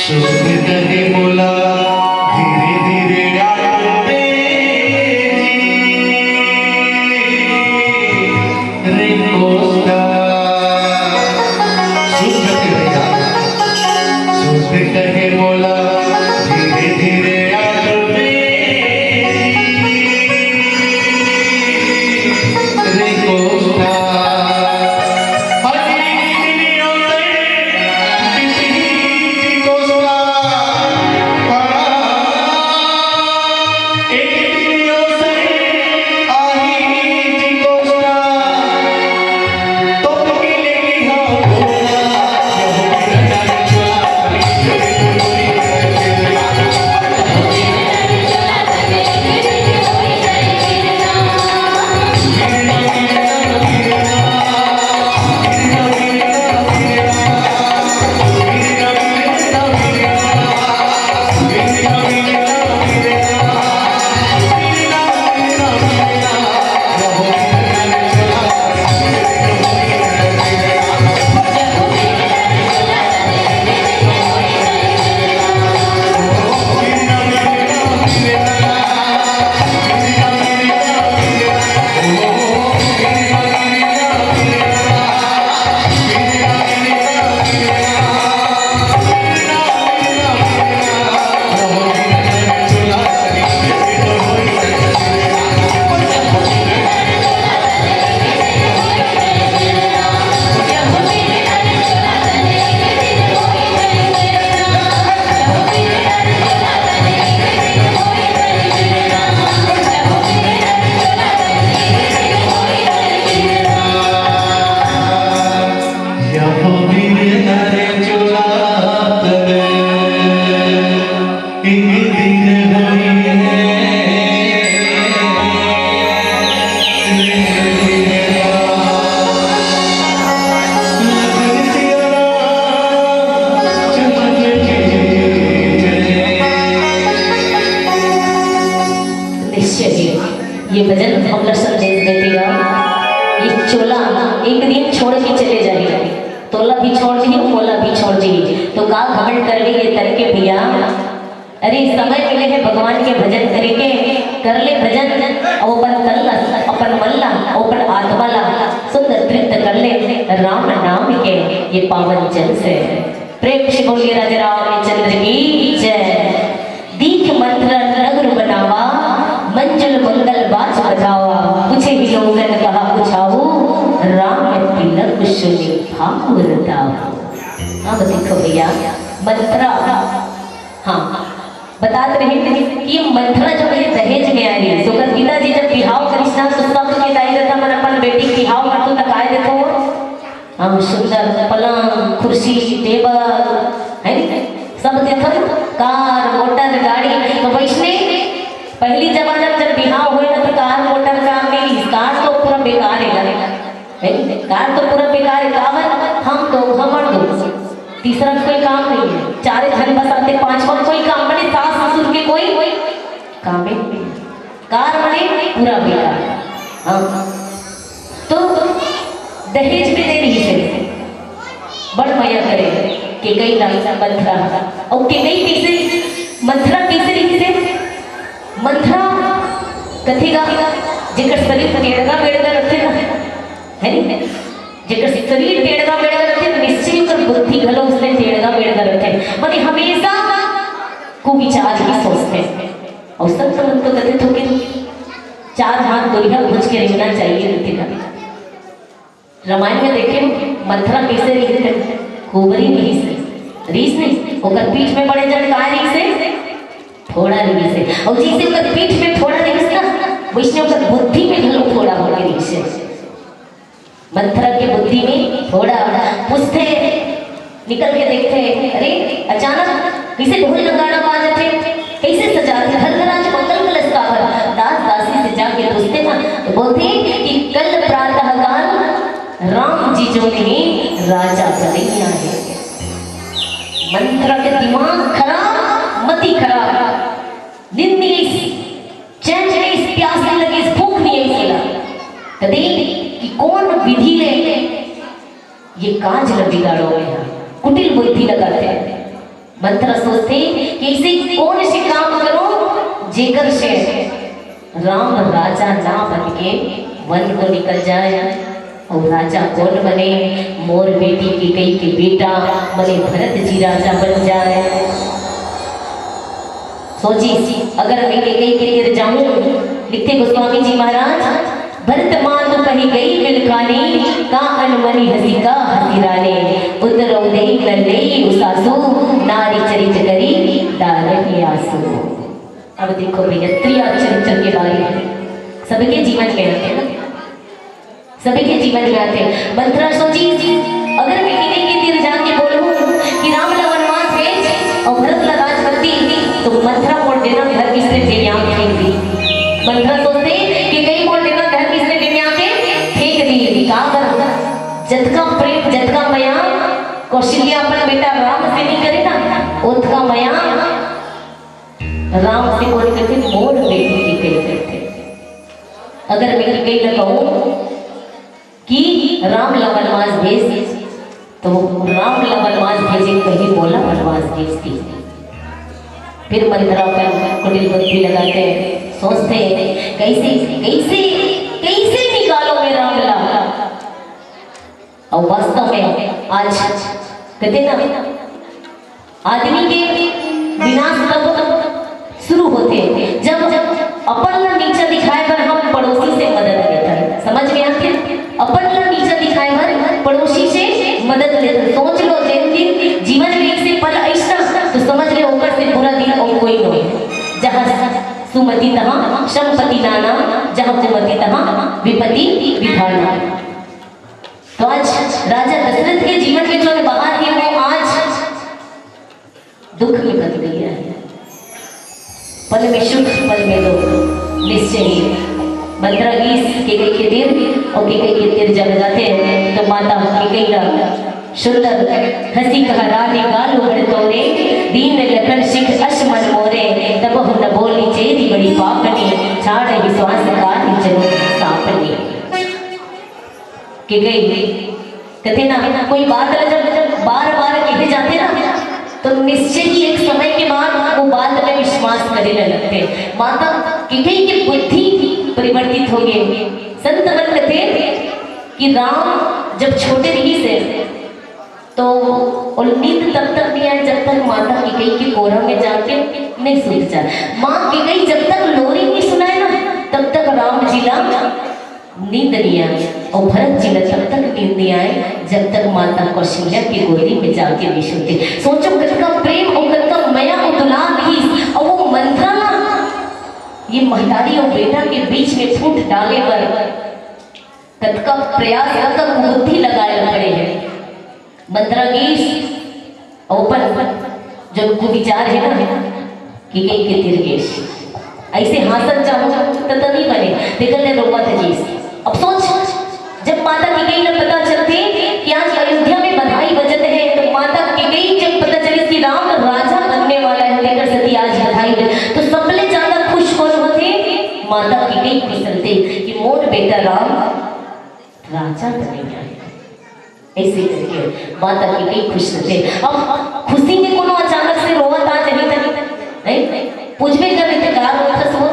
शुद्ध कहे बोला धीरे धीरे आते रे कोस्टा शुद्ध कहे बोला धीरे धीरे आते रे कोस्टा ये भजन हम लोग संदेश देतेगा। ये चोला एक दिन छोड़ के चले जाएगा, तोला भी छोड़ दी, मोला भी छोड़ दी, तो का घमंड कर ली ये तरके भैया। अरे समय मिले है भगवान के भजन करके, कर ले भजन अपन तल्ला अपन मल्ला अपन आत्माला सुंदर तृप्त कर ले राम नाम के ये पावन जल से। प्रेम से बोलिए राजा रामचंद्र की जय। दीख मंत्र नगर बनावा, मंजुल मंगल बाज बजावा, पूछे ही लोगन कहा पूछाओ, राम तिलक सुनि भाव रताओ। अब देखो भैया मंत्रा, हाँ बताते रहे कि मंत्रा जो है दहेज में आई है, तो कर पिताजी जब बिहाव करिश्ना तो सब के दाई रहता मन अपन बेटी बिहाव करतो त काय देखो हम सुंदर पलंग कुर्सी टेबल है सब देखो, कार मोटर गाड़ी। तो वैसने पहली जमाना जब बिहाव हुए ना तो कार मोटर का मिली, कार तो पूरा बेकार है, कार तो पूरा बेकार है। कावन हम दो हमर दो, तीसरा कोई काम नहीं है, चारे जन बस आते, पांचवा कोई काम बने, सास ससुर के कोई काम नहीं, कार बने पूरा बेकार। हाँ तो दहेज में दे रही है बड़ मया करे कि कई रास्ता मंथरा और कि कई कैसे मंथरा कैसे रही से मंथरा कथेगा जेकर शरीर टेढ़ा बेड़गा रखे ना है नी, जेकर शरीर टेढ़ा बेड़गा रखे निश्चय कर बुद्धि घलो उसने टेढ़ा बेड़गा रखे, माने हमेशा कुविचार ही सोचते हैं। और सब तो कथित हो के चार हाथ दुनिया भुज के रहना चाहिए रीति का। रामायण में देखे मंथरा कैसे रही थे, कुंवरी रीस नहीं ओकर पीठ में बड़े जन का रीस से थोड़ा रीस है, और जिसे ओकर पीठ में थोड़ा रीस ना वैसे ओकर बुद्धि में घलो थोड़ा हो गया रीस है। मंथरा के बुद्धि में थोड़ा पूछते निकल के देखते, अरे अचानक कैसे ढोल नगाड़ा बाजते, कैसे सजाते धर्मराज मंगल कलश का दास दासी से जाके पूछते ना, तो बोलते कि कल प्रातः काल राम जी जो नहीं राजा बनैया है। मंत्रा के दिमाग खराब, मति खराब, नींद नहीं आई, चैन नहीं, प्यास नहीं लगी, भूख नहीं आई खेला कदे कि कौन विधि ले ये काज ल बिगाड़ो है, कुटिल बुद्धि लगाते हैं। मंथरा सोचते कि इसे कौन से काम करो जेकर से राम राजा ना बन के वन को निकल जाए और राजा कौन बने, मोर बेटी की कई के बेटा बने भरत जी राजा बन जाए। सोची अगर मैं के कई के तिर जाऊं, लिखते गोस्वामी जी महाराज, भरत मान तो कही गई बिलखानी का अनमनी हसी का हसीराने उतरो नहीं लल्ले उसासु नारी चरित करी दारही आंसू। अब देखो भैया त्रिया चरित्र के बारे में सबके जीवन में आते हैं, सबके जीवन में आते हैं। मंत्रा सोची अगर मैं किन्हीं के तीर जाके बोलूं कि राम ला वनवास भेज और भरत ला राज कर दी तो मंत्रा मोड़ देना घर किसने तेरी आंख फेंक दी। मंत्रा सोचते कि कई मोड़ देना घर किसने तेरी आंखें फेंक दी। कहा कर जतका प्रेम जतका मया कौशल्या अपना बेटा राम से नहीं करे ना, उतका मया राम से बोल करके मोड़ बेटी की कही करते। अगर मैं कहीं न कहूं कि राम ला वनवास भेज तो राम ला वनवास भेजे, कहीं बोला वनवास भेजती। फिर मंत्रा पर कुटिल बुद्धि लगाते हैं, सोचते हैं कैसे कैसे कैसे निकालो मैं राम ला। और वास्तव में आज कहते ना आदमी के विनाश कब शुरू होते हैं, जब अपन ला नीचा दिखाए पर हम पड़ोसी से मदद लेते हैं। समझ में आते अपन ला नीचा दिखाए पर पड़ोसी से मदद लेते। सोच लो दिन जीवन में एक से पल ऐसा तो समझ ले होकर से पूरा दिन और कोई नहीं। जहाँ सुमति तहाँ संपत्ति नाना, जहाँ कुमति तहाँ विपत्ति विधाना। तो आज राजा दशरथ के जीवन में जो बाहर है वो आज दुख में बदल गया है। पल में सुख पल में दुख निश्चय ही। मंत्रा गीस के कई के तीर और के तीर जब जाते हैं तो माता के कई सुंदर हंसी कहा रानी गाल उगड़ तोरे दीन लखन सिख अशमन मोरे तब न बोली चेरी बड़ी पापनी छाड़ विश्वास का जरूर सापनी। के गई कहते ना कोई बात जब बार बार कहे जाते ना तो निश्चय ही एक समय के बाद वो बात में विश्वास करने लगते। माता की कई की बुद्धि परिवर्तित हो गई। संत बनते थे कि राम जब छोटे रही से तो और नींद तब तक नहीं आई जब तक माता की गई की कोरा में जाके नहीं सूत जाए। माँ की गई जब तक लोरी नहीं सुनाए ना तब तक राम जी ला नींद नहीं आई और भरत जी ला तब तक नींद नहीं आए जब तक माता कौशल्या की गोदी में जाके नहीं सोते। सोचो किसका प्रेम और किसका मया और दुलार नहीं। और वो मंत्रा ये महतारी और बेटा के बीच में फूट डाले पर तत्का प्रयास का बुद्धि लगाए पड़े हैं। मंत्रा गीस ओपन जो उनको विचार है ना कि कई के तीर गेश ऐसे हासन चाहो तो नहीं बने निकलने रोका थे जीस। अब सोच जब माता की गई ना पता चलते कि आज अयोध्या में बधाई बजत है तो माता की गई जब पता चले कि राम राजा बनने वाला है लेकर सती आज बधाई तो सबसे ज्यादा खुश कौन होते? माता की गई खुश होते कि मोर बेटा राम राजा बनेगा। ऐसे करके माता की गई खुश होते। अब खुशी में कोनो अचानक से रोवत आ जाए नहीं पूछबे कर लेते का रोवत हो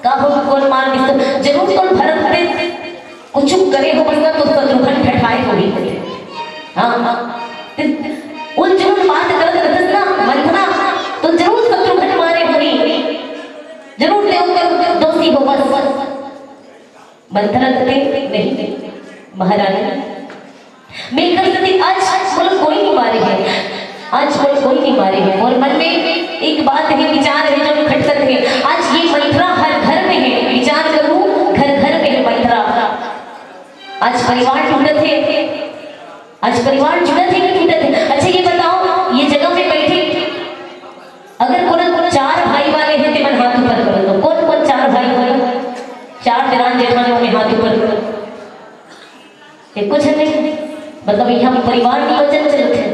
का हो कौन मार दिस जरूर कौन भरत पे कुछ करे हो बस तो शत्रुघ्न ठठाए हो भी। हां उन जरूर बात करत रहत ना मंथना तो जरूर शत्रुघ्न मारे होई जरूर देव दोषी हो बस मंथना नहीं महारानी मैं कर सकती आज बोलो कोई नहीं मारे है आज बोलो कोई नहीं मारे है। और मन में एक बात है विचार है जो खटकत है आज ये मंत्रा हर घर में है। विचार करूं घर घर में है मंत्रा। आज परिवार टूटत है आज परिवार जुड़त है कि टूटत है। अच्छा ये बताओ ये जगह में बैठे अगर कौन चार भाई वाले हैं तो मन हाथ ऊपर करो तो कौन कौन चार भाई वाले चार देरान जेठानी अपने हाथ ऊपर करो एक कुछ नहीं मतलब यहाँ परिवार नियोजन चलते हैं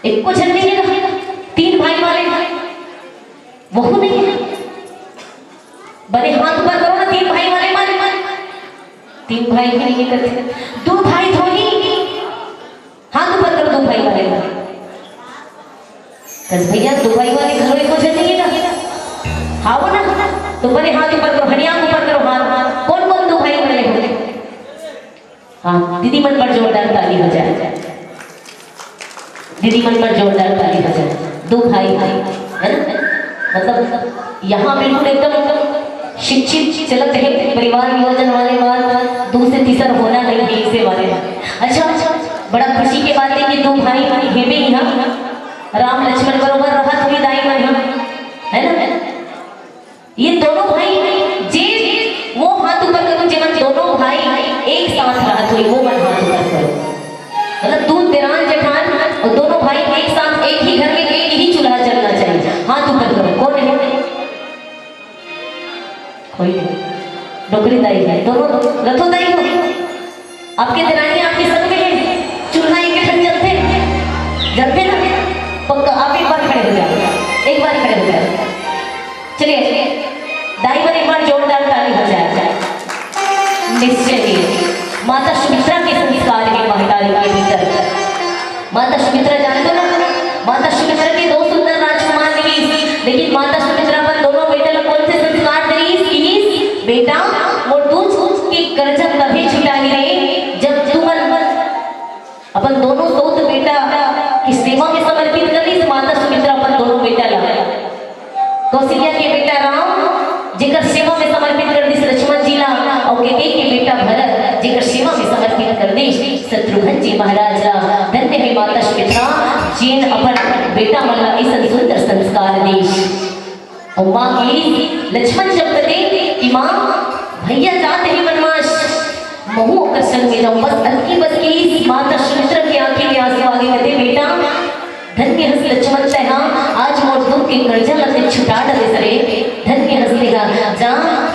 एक कुछ नहीं है। तीन भाई वाले वो नहीं है बड़े हाथ पर करो ना तीन भाई वाले मारे तीन भाई भी नहीं करते दो भाई थोड़ी हाथ ऊपर करो दो भाई वाले कस भैया दो भाई वाले घरों को चलिएगा हाँ वो ना तो बड़े हाथ ऊपर करो हरियाणा ऊपर करो हाथ कौन कौन दो भाई वाले हो हाँ दीदी मन पर जोरदार ताली हो जाए दीदी मन पर जोरदार ताली हो जाए दो भाई है ना मतलब यहाँ बिल्कुल एकदम शिक्षित चलत है परिवार नियोजन वाले बात दूसरे तीसर होना नहीं है इसे वाले अच्छा बड़ा खुशी की बात है कि दो भाई हेबे यहाँ राम लक्ष्मण बरोबर रहा थोड़ी दाई में है ना ये दोनों भाई जे वो हाथ ऊपर करो जीवन दोनों भाई एक साथ रहा थोड़ी वो मन हाथ ऊपर करो मतलब दूध देरान जेठान और दोनों भाई एक साथ एक ही घर में एक ही चूल्हा चलना चाहिए हाथ ऊपर करो कौन है कोई नहीं डोकरी दाई है दोनों रथो दाई हो आपके दिरानी आपके संग में है चूल्हा एक ठन जलते ना पक्का आप एक बार खड़े हो जाओ एक बार खड़े हो जाओ चलिए दाई पर एक बार जोरदार ताली हो जाए निश्चय ही माता सुमित्रा के संस्कार के महतारी के भीतर माता सुमित्रा जानते हो ना माता सुमित्रा के दो सुंदर राजकुमार थे लेकिन माता सुमित्रा पर दोनों बेटे लोग कौन से संस्कार दी बेटा और दूध की कर्जा तभी छुटा गिरे जब तुम अपन दोनों सौत बेटा की सेवा में समर्पित कर दी माता सुमित्रा अपन दोनों बेटा लगा कौशल्या के बेटा राम जेकर सेवा में समर्पित कर दी लक्ष्मण जी ला और के बेटा भरत जेकर सेवा में समर्पित कर दी शत्रुघ्न जी महाराज ला धन्य है माता सुमित्रा जिन अपन बेटा मल्ला इस सुंदर संस्कार देश और मां की लक्ष्मण जब कहे कि मां भैया जाते हैं वनवास महू का संग में जाऊं बस अटकी बस की माता सुमित्रा की आंखें में आंसू आगे कहते बेटा धन्य हंस लक्ष्मण तहा आज मोर दुख के कर्जा लगे छुटा डरे सरे धन्य हंस लेगा जा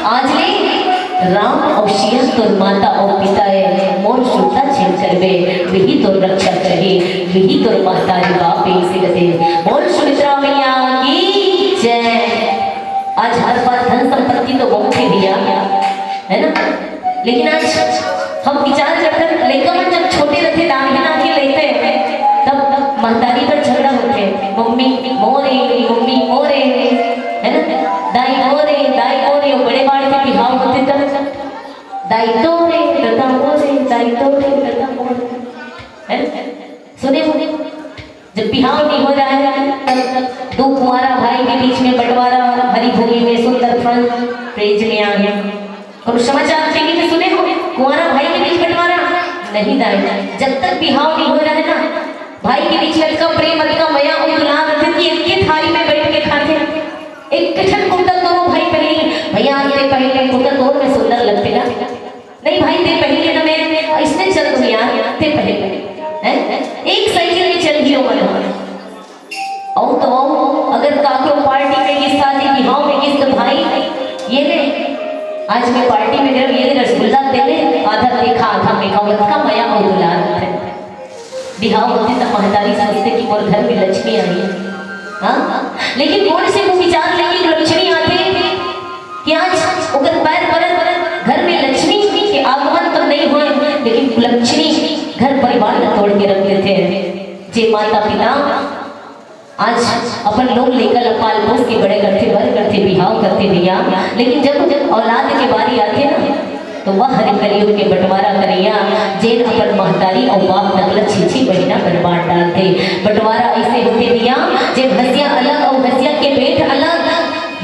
आज ले राम और सिया तो माता और पिता है मोर सुता छेड़ करबे वही तो रक्षा करे वही तो महतारी बाप से गते मोर सुमित्रा मैया की जय आज हर बात धन संपत्ति तो बहुत ही दिया है ना लेकिन आज हम विचार करते लेकर जब छोटे रहते दाहिना के लेते तब महतारी पर झगड़ा होते मम्मी मोरे है ना दाई मोरे बड़े बाड़ के बिहाव होते तब दाई तोरे दादा मोरे है सुने जब बिहाव नहीं हो रहा है तब दो कुंवारा भाई के बीच में बंटवारा हरी भूमि में सुंदर फल प्रेज में आ गया और समाचार टीवी में सुने हो कुंवारा भाई के बीच बंटवारा नहीं दाई जब तक बिहाव नहीं हो रहा है ना भाई के बीच में का प्रेम का मया और दुलार रहते कि इनके थाली में बैठ के खाते एक किचन कुंडल दोनों भाई पहले भैया ये पहले कुंडल दो में सुंदर लगते ना नहीं भाई ते पहले ना मैं इसने चल दो यार ते पहले हैं एक साइकिल में चल गई मन और तो अगर काकरो पार्टी में किस शादी बिहाव में किस भाई ये ने आज मैं पार्टी में गया ये रसगुल्ला देने आधा देखा आधा देखा उसका मया और दुलार बिहाव होते तब महतारी सोचते कि मोर घर में लक्ष्मी आई है हाँ लेकिन कौन से वो विचार लेके लक्ष्मी आते कि आज अगर पैर पर घर में लक्ष्मी के आगमन तो नहीं हुए लेकिन लक्ष्मी घर परिवार को तोड़ के रख देते हैं जे माता पिता आज अपन लोग लेकर पाल पोस के बड़े करते बर करते बिहाव करते भैया लेकिन जब औलाद के बारी आते ना तो वह हरि कलियुग के बंटवारा करिया जेन अपन महतारी और बाप नकल छीछी बहिना पर बांट डालते बंटवारा ऐसे होते भैया जे भसिया अलग और भसिया के पेट अलग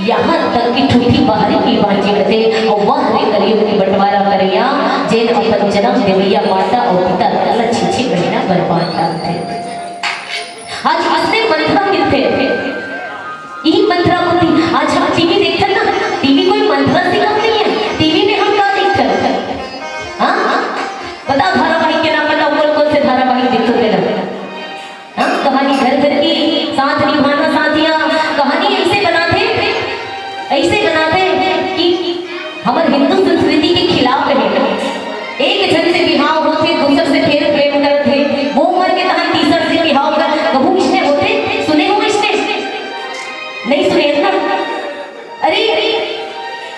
यहाँ तक की ठूठी बाहरी की बांची करते और वह हरि कलियुग के बंटवारा करिया जेन अपन जन्म देवैया माता और पिता नकल छीछी बहिना पर बांट डालते आज असली मंत्रा कितने यही मंत्रा होती आज हम टीवी देखते ना टीवी कोई मंत्रा सिखा नहीं है टीवी में हम क्या देखते हाँ पता धारावाहिक के नाम पता कौन से धारावाहिक देखते ना हाँ कहानी घर घर की साथ निभाना साथिया कहानी ऐसे बनाते कि हमारे हिंदू संस्कृति के खिलाफ है एक जन से बिहाव होते दूसर से फिर प्रेम करते वो उम्र के तहत तीसर से बिहाव कर कबू इसने होते सुने हो इसने नहीं सुने ना अरे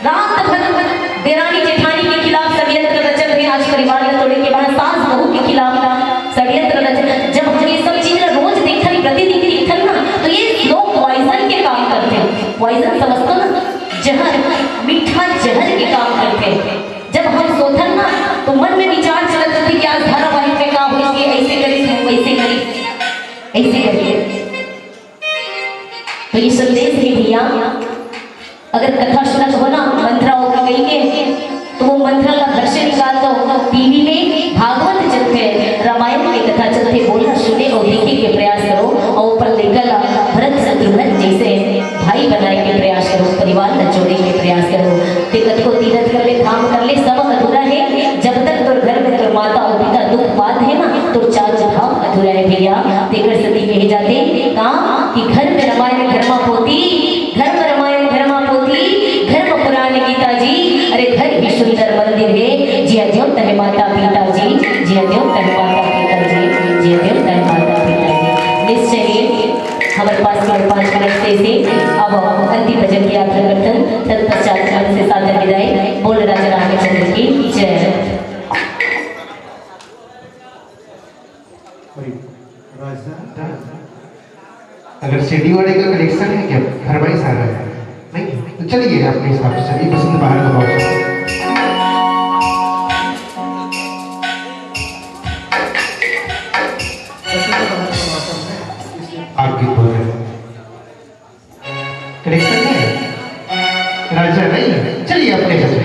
रात भर देरानी जेठानी के खिलाफ षड्यंत्र रचन थे आज परिवार में तोड़े के बाद सास बहू के खिलाफ षड्यंत्र रचन जब हम ये सब चीज रोज देखन प्रतिदिन देखन ना तो ये चाहिए। तो ये संदेश है भैया, अगर कथा सुनत हो ना मंत्रा होगा कहीं के, तो वो मंत्रा का दर्शन निकाल दो। टीवी में भागवत चलते, रामायण की कथा चलते, बोलना सुने और देखने के प्रयास करो। और ऊपर लेकर भरत शत्रुघ्न जैसे भाई बनाने के प्रयास करो, परिवार न जोड़ने के प्रयास करो। दिक्कत को तीरथ कर ले, काम कर ले, सब अधूरा है जब तक तो घर में तो माता और पिता दुख बात है ना, तो चार भाव अधूरा है भैया। देकर सती कहे जाते कहा कि घर में रामायण धर्मा पोती, घर में रामायण धर्मा पोती, घर में पुराण गीता जी। अरे घर भी सुंदर मंदिर है, जिया देव तहे माता पिता जी, जिया देव तहे माता पिता जी, जिया देव तहे माता पिता जी। निश्चय हमारे पास केवल 5 मिनट से अब अंतिम भजन की यात्रा करतन, तत्पश्चात मन से सादर विदाई। बोल राजा रामचंद्र की जय। अगर सीडी वाले का कनेक्शन है क्या फरमाइश आ रहा है? नहीं तो चलिए अपने हिसाब से चलिए, पसंद बाहर लगाओ। आप गीत बोल रहे हैं, कनेक्शन है राजा नहीं, चलिए अपने हिसाब से।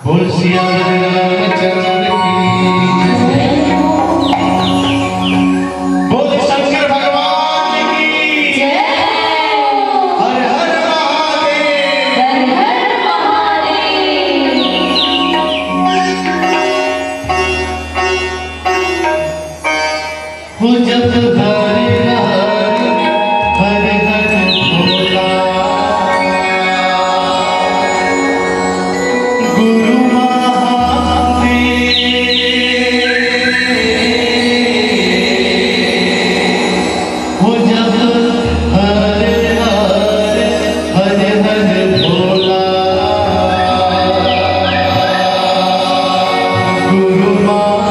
बोल सियावर रामचंद्र की, बोल शंकर भगवान की जय। हर हर महादेव। हर हर महादेव। हो जब हर हर हर भोला, गुरु हो जब हर हर हर हर भोला, गुरु महादेव।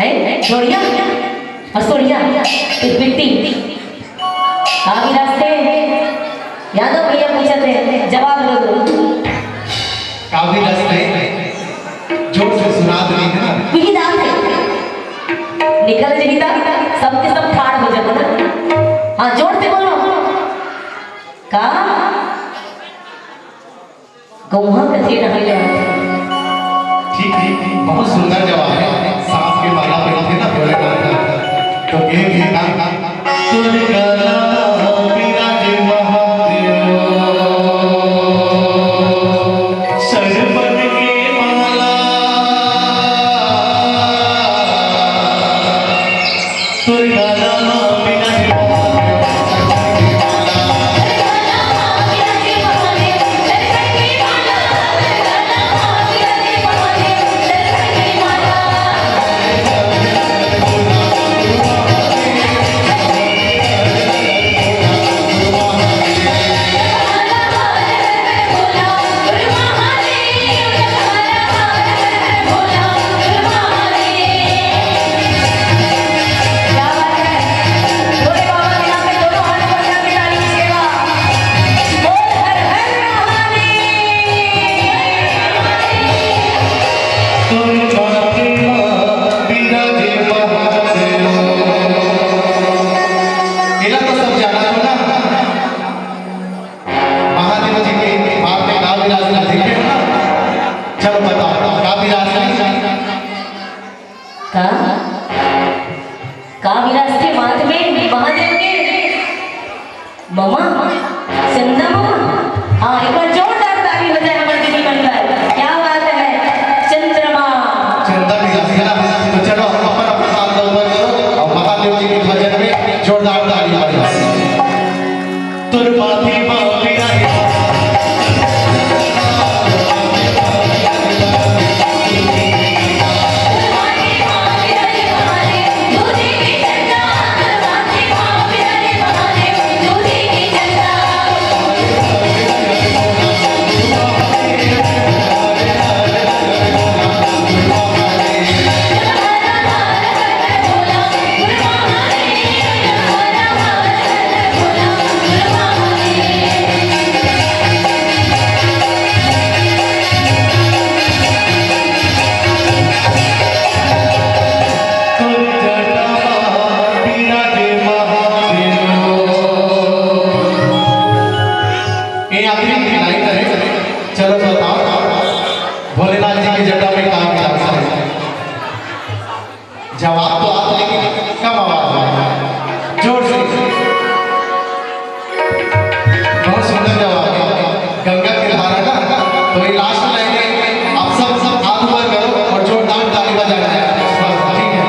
है छोड़िया और सोड़िया एक बिट्टी काफी रास्ते यादव भैया पूछे थे जवाब दो काफी रास्ते जोर से सुना तो नहीं है ना बिगी दाम थे निकल जाएगी था सबके सब ठाड़ हो जाते ना हाँ जोर से बोलो का गौहा कथी रह ठीक ठीक बहुत सुंदर जवाब है सांस के माला पे थे ना बोले तो ये भी तुरगला विराज महादेव सरबन के माला तुरगला विराज का विराज के माथ में महादेव के ममा चंदा ममा हाँ एक बार जोरदार ताली हो जाए हमारे दीदी बनकर क्या बात है चंद्रमा चंदा विराज है ना तो चलो अपन अपना हाथ ऊपर करो और महादेव जी के भजन में जोरदार ताली बजाओ तुर माथी माफी रहे चलो बताओ भोलेनाथ जी की जटा में काम मिला जवाब तो आप लेकिन कम आवाज में जोर से बहुत सुंदर जवाब है गंगा की धारा का तो ये लास्ट लाइन है आप सब हाथ ऊपर करो और जोरदार ताली बजाना है ठीक है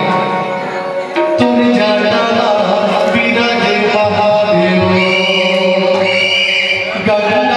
तुम जटा विराजे महादेव गंगा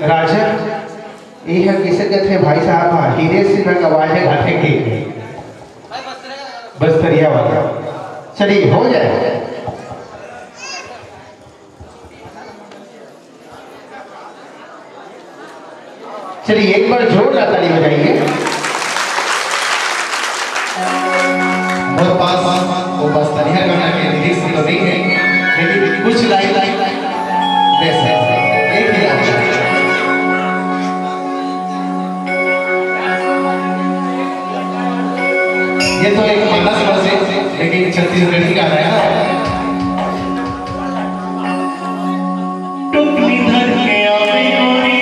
राजन ये किसे कहते हैं भाई साहब हीरे सिंह का आवाज है गाते की बस्तरिया वाला चलिए हो जाए चलिए एक बार जोरदार ताली बजाइए। और पास वो बस तनिया गाना के लिरिक्स तो नहीं है, लेकिन कुछ लाइन वैसे एक ही लाइन। ये तो एक मानस वर्ष है, लेकिन छत्तीसगढ़ी गाना है ना। टुकली धर के आवे गोरी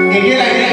एक ही लाइन